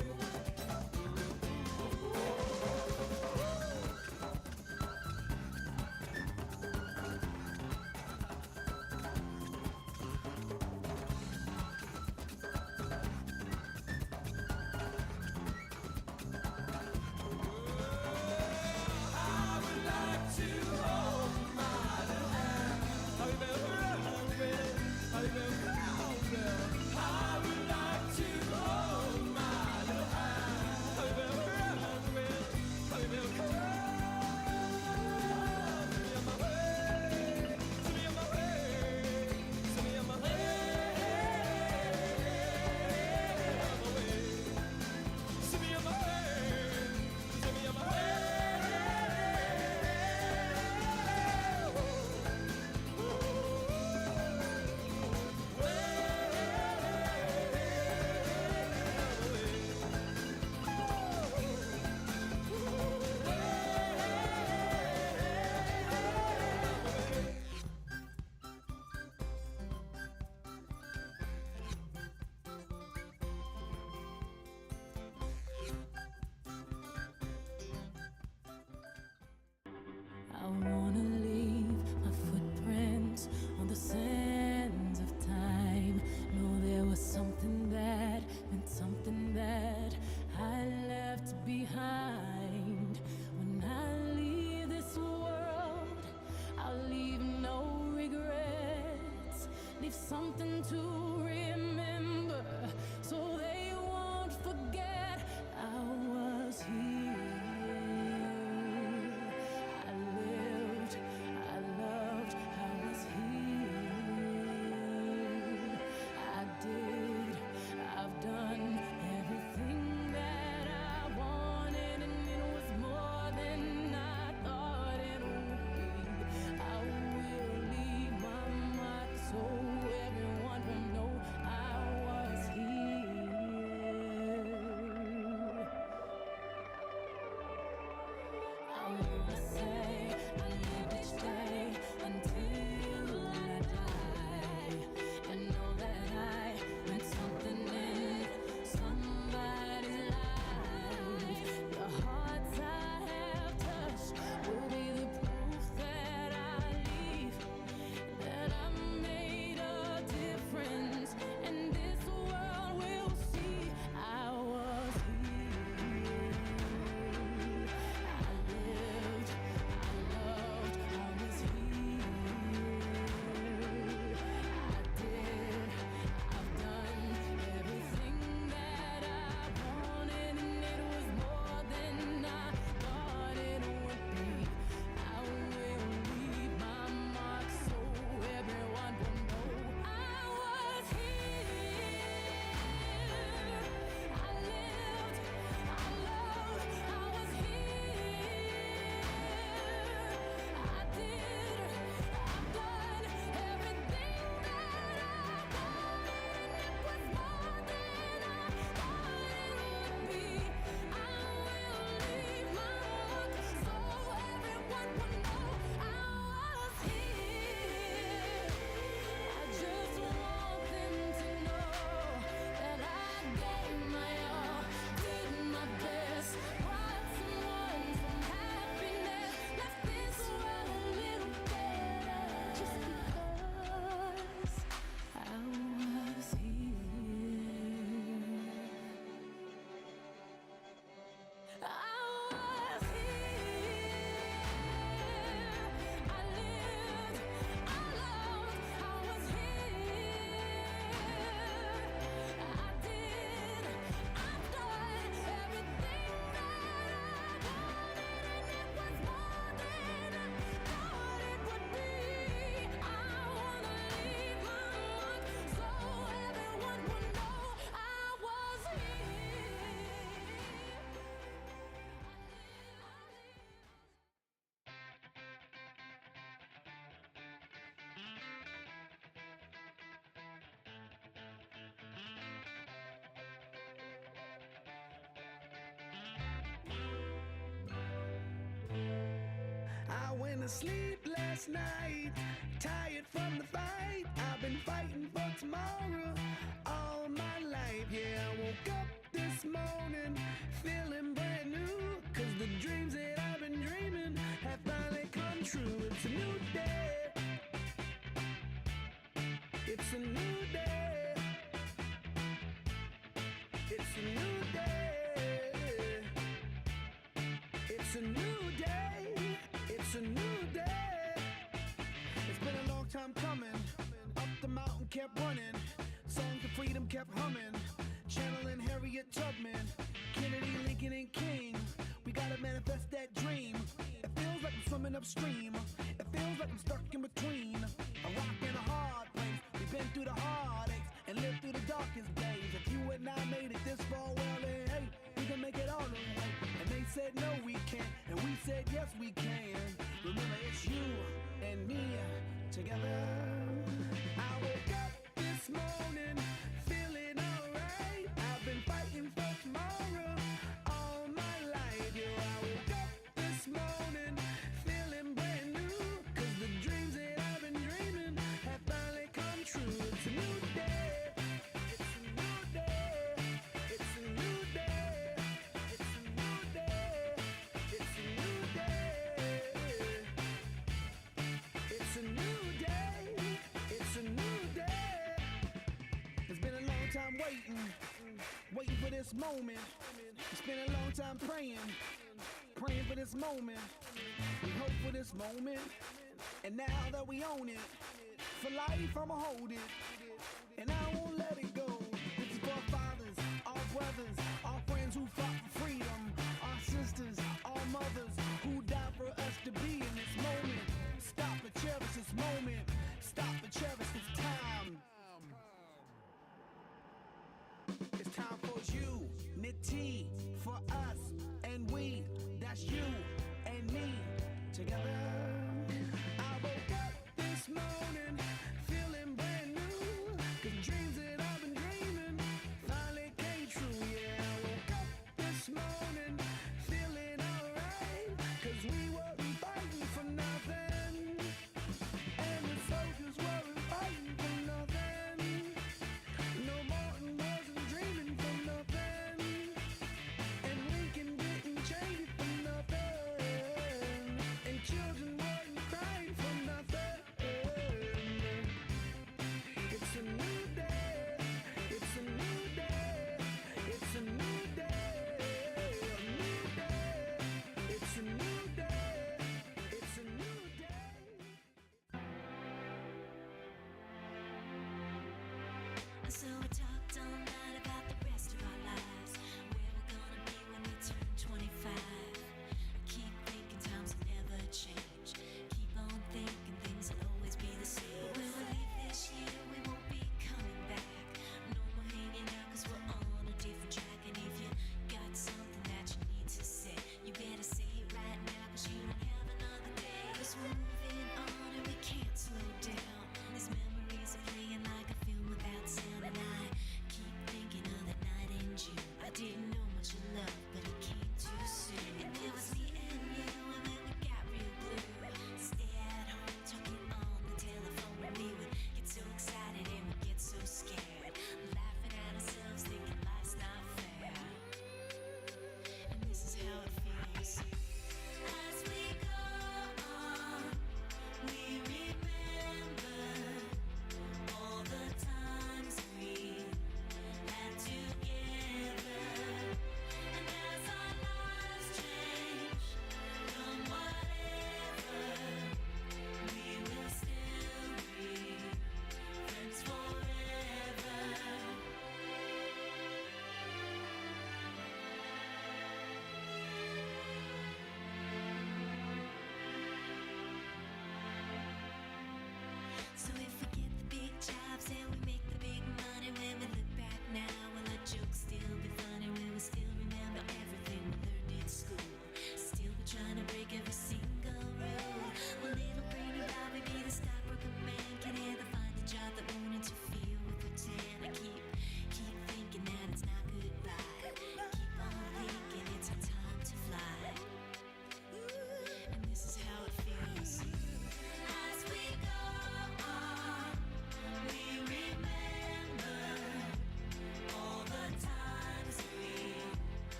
I would like to hold my little hand. How you been crying? How you been crying? I would like to hold my little hand. How you been crying? How you been crying? Send me on my way. Send me on my way. Send me on my way. Send me on my way. Send me on my way. I wanna leave my footprints on the sands of time. Know there was something that meant something that I left behind. When I leave this world, I'll leave no regrets. Leave something to remember so they won't forget I was here. I lived, I loved, I was here. I did, I've done everything that I wanted, and it was more than I thought it would be. I will leave my mark so everyone will know to sleep last night, tired from the fight. I've been fighting for tomorrow all my life. Yeah, I woke up this morning feeling brand new, 'cause the dreams that I've been dreaming have finally come true. It's a new day. It's a new day. It's a new day. It's a new day. It's a new day. It's been a long time coming. Up the mountain kept running. Songs of freedom kept humming. Channeling Harriet Tubman, Kennedy, Lincoln, and King. We gotta manifest that dream. It feels like I'm swimming upstream. It feels like I'm stuck in between a rock and a hard place. We've been through the heartaches and lived through the darkest days. If you and I made it this far, well then hey, we can make it all the way. And they said no we can't, and we said yes we can. Remember it's you and me together. I woke up this morning feeling alright. I've been fighting for tomorrow all my life. Yeah, I woke up this morning feeling brand new, 'cause the dreams that I've been dreaming have finally come true. It's a new day. It's a new day. It's a new day. It's a new day. It's a new day. It's a new day. It's a new day. It's been a long time waiting for this moment. It's been a long time praying for this moment. We hope for this moment, and now that we own it, for life I'ma hold it, and I won't let it go. This is for our fathers, our brothers, our friends who fought for freedom, our sisters, our mothers who died for us to be in this moment. Stop and cherish this moment. Stop and cherish this time. It's time for unity, for us and we. That's you and me together. I woke up this morning feeling brand new, 'cause dreams that I've been dreaming finally came true. Yeah, I woke up this morning feeling alright, 'cause we weren't fighting for nothing, and the soldiers weren't fighting for nothing. No, Martin wasn't dreaming for nothing, and Lincoln didn't change it for nothing, and children weren't crying for nothing.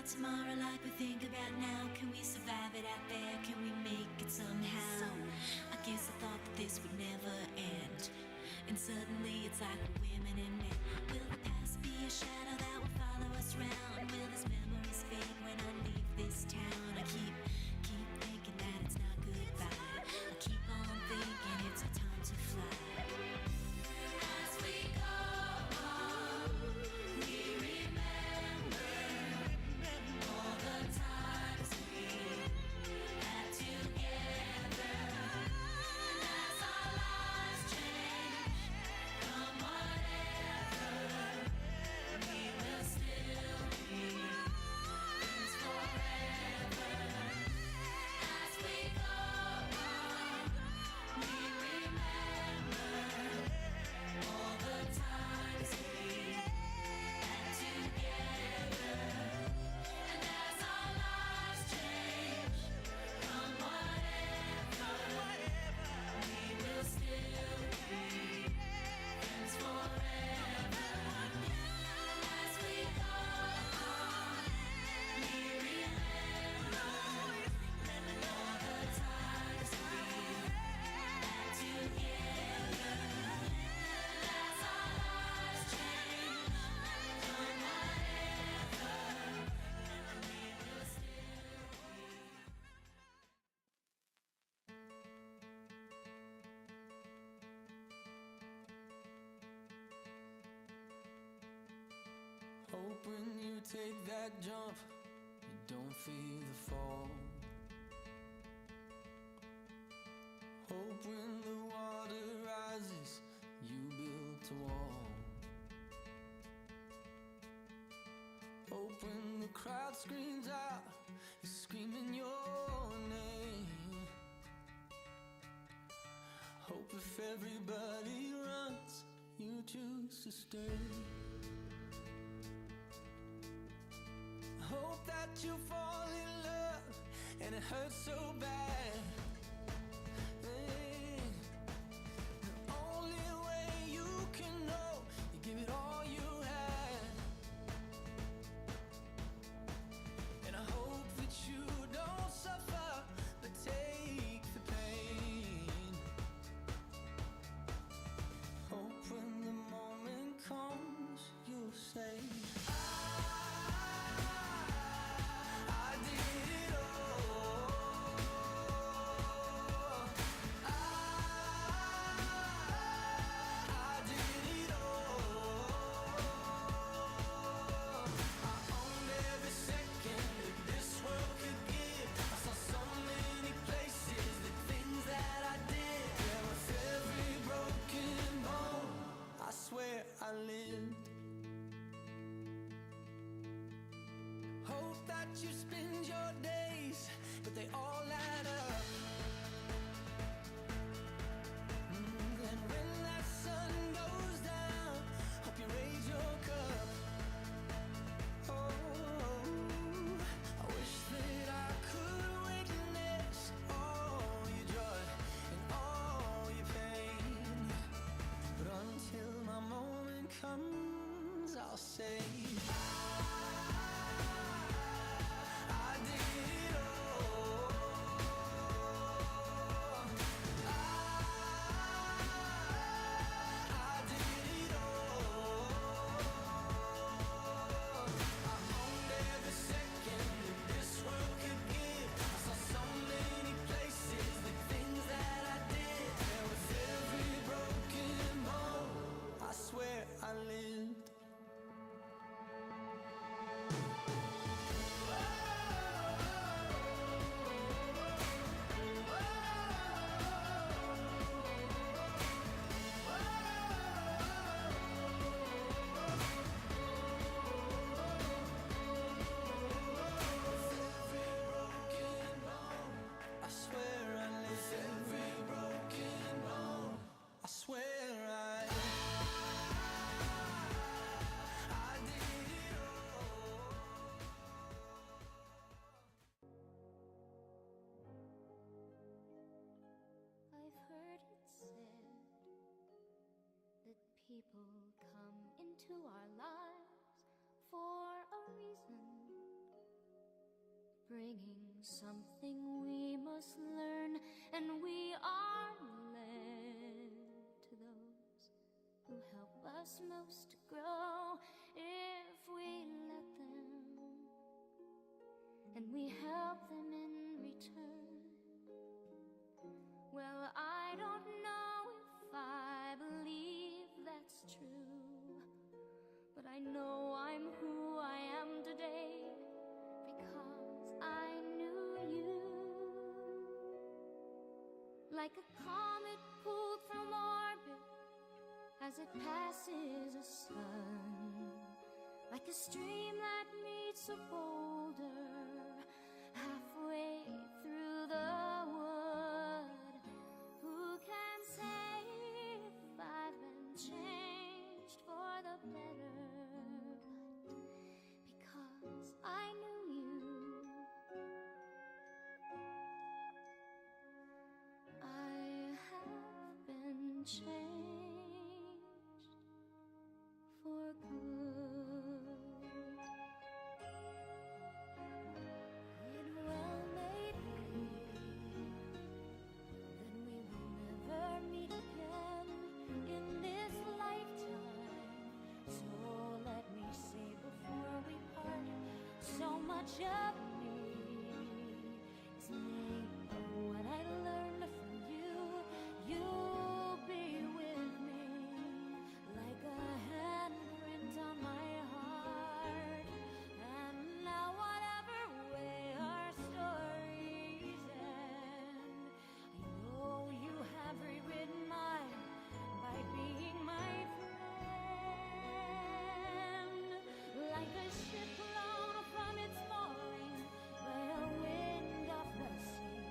tomorrow like we think about now? Can we survive it out there? Can we make it somehow? I guess I thought that this would never end. And suddenly it's like we're women and men. Will the past be a shadow that will follow us round? Will these memories fade when I leave this town? I keep thinking that it's not goodbye. I keep on thinking it's our time to fly. As we go on, we remember all the times we had together. And as our lives change, come whatever, we will still be friends forever. As we go on, we remember all the times we had together. And as our lives change, come whatever, we will still be friends forever. As we go on, we remember all the times we had together. And as our lives change, come whatever, we will still Hope when you take that jump, you don't feel the fall. Hope when the water rises, you built a wall. Hope when the crowd screams out, you're screaming your name. Hope if everybody runs, you choose to stay. Hope that you fall in love and it hurts so bad. Hey, the only way you can know, you give it all you had. And I hope that you don't suffer, but take the pain. Hope when the moment comes, you'll say, I did it all. I did it all. I owned every second that this world could give. I saw so many places, the things that I did. Yeah, with every broken bone, I swear I lived. Hope that you spend your days, but they all add up. And when that sun goes down, hope you raise your cup. Oh, I wish that I could witness all your joy and all your pain. But until my moment comes, I'll say, I did it all. I did it all. I owned every second that this world could give. I saw so many places, the things that I did. And with every broken bone, I swear I lived. I swear I lived. Every broken bone, I swear I did it all. I've heard it said that people come into our lives for a reason, bringing something we must learn, and we are led to those who help us most to grow if we let them, and we help them in return. Well, I don't know if I believe that's true, but I know I'm who I am today because I knew you. Like a comet pulled from orbit as it passes a sun, like a stream that meets a boulder halfway through the wood. Who can say if I've been changed for the better? But because I knew you, I have been changed for good. It well may be that we will never meet again in this lifetime. So let me say before we part, so much of me is made of what I learned from you. You'll be with me like a handprint on my heart. And now whatever way our stories end, I know you have rewritten mine by being my friend. Like a ship blown from its mooring by a wind off the sea,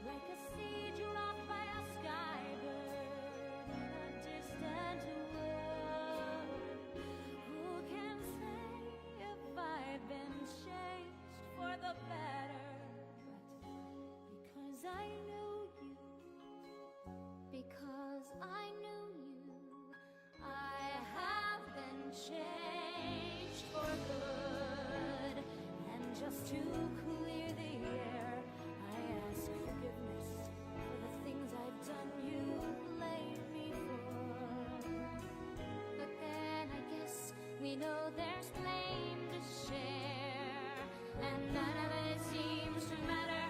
like a seed dropped by a skybird in a distant wood. Who can say if I've been changed for the better? But because I knew you, because I knew you, I have been changed for good. And just to clear the air, I ask forgiveness for the things I've done you blame me for. But then I guess we know there's blame to share, and none of it seems to matter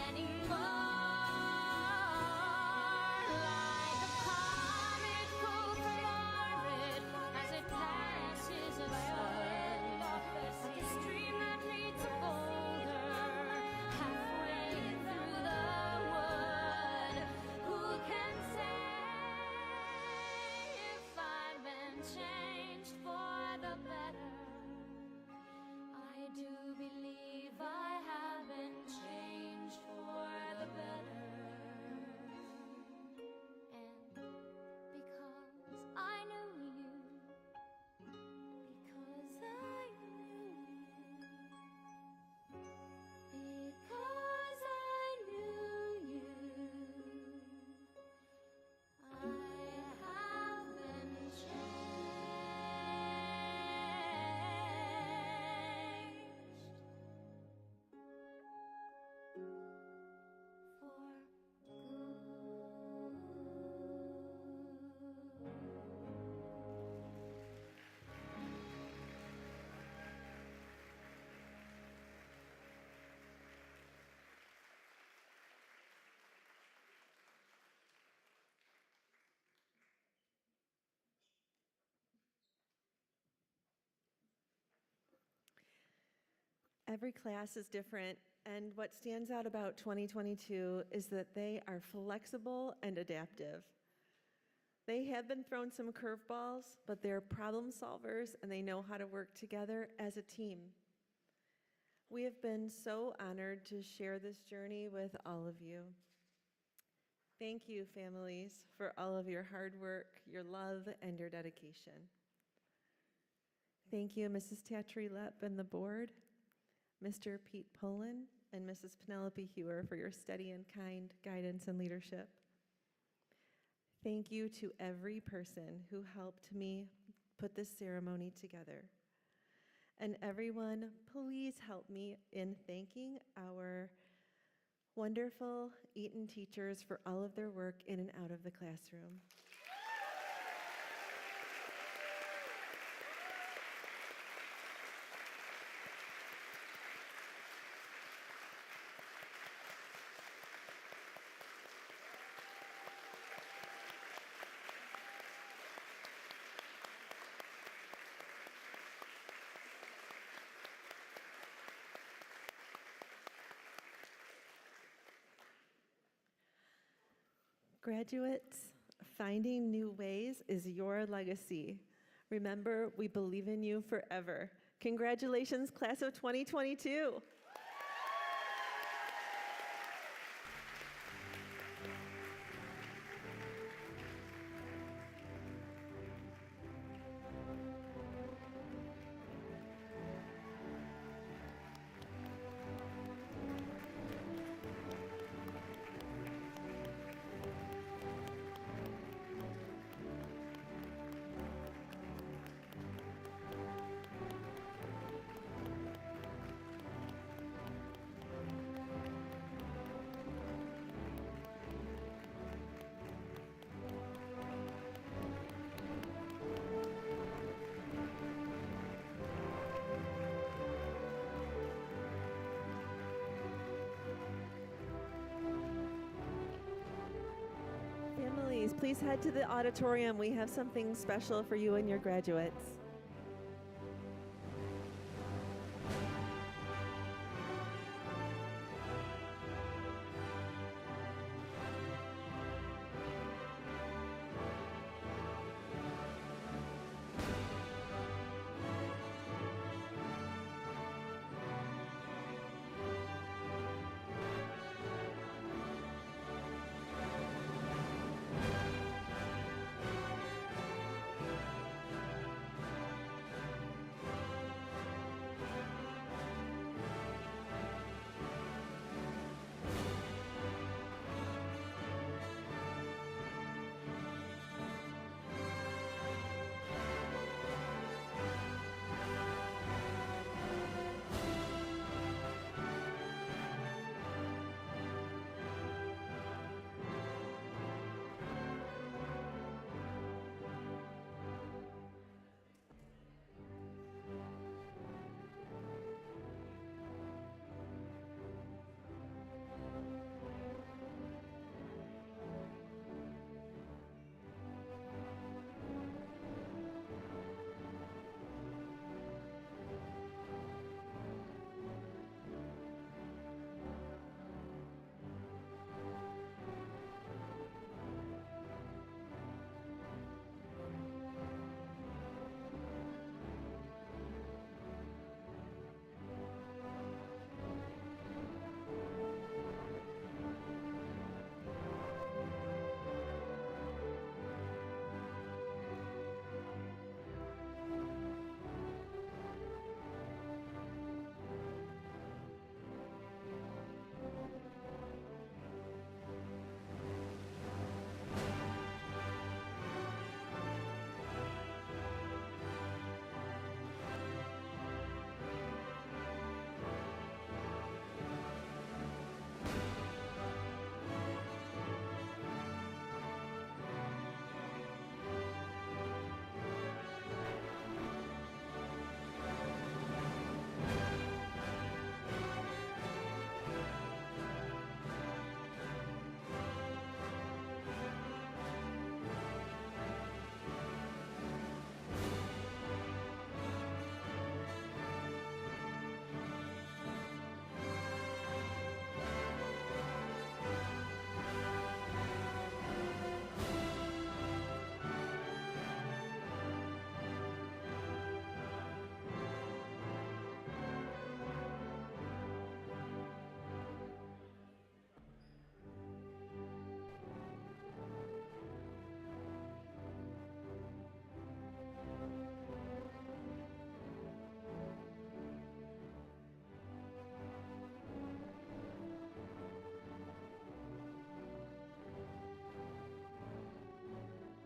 anymore. Like a comet pulled from orbit as it passes a sun, like a stream that meets a boulder halfway through the wood. Who can say if I've been changed for the better? I do believe I have been changed for the better. And because I knew you, because I knew you, because I knew you, I have been changed Every class is different, and what stands out about 2022 is that they are flexible and adaptive. They have been thrown some curveballs, but they're problem solvers and they know how to work together as a team. We have been so honored to share this journey with all of you. Thank you, families, for all of your hard work, your love, and your dedication. Thank you, Mrs. Tatry-Lepp and the board, Mr. Pete Poland, and Mrs. Penelope Hewer for your steady and kind guidance and leadership. Thank you to every person who helped me put this ceremony together. And everyone, please help me in thanking our wonderful Eton teachers for all of their work in and out of the classroom. Graduates, finding new ways is your legacy. Remember, we believe in you forever. Congratulations, class of 2022. Families, please head to the auditorium. We have something special for you and your graduates.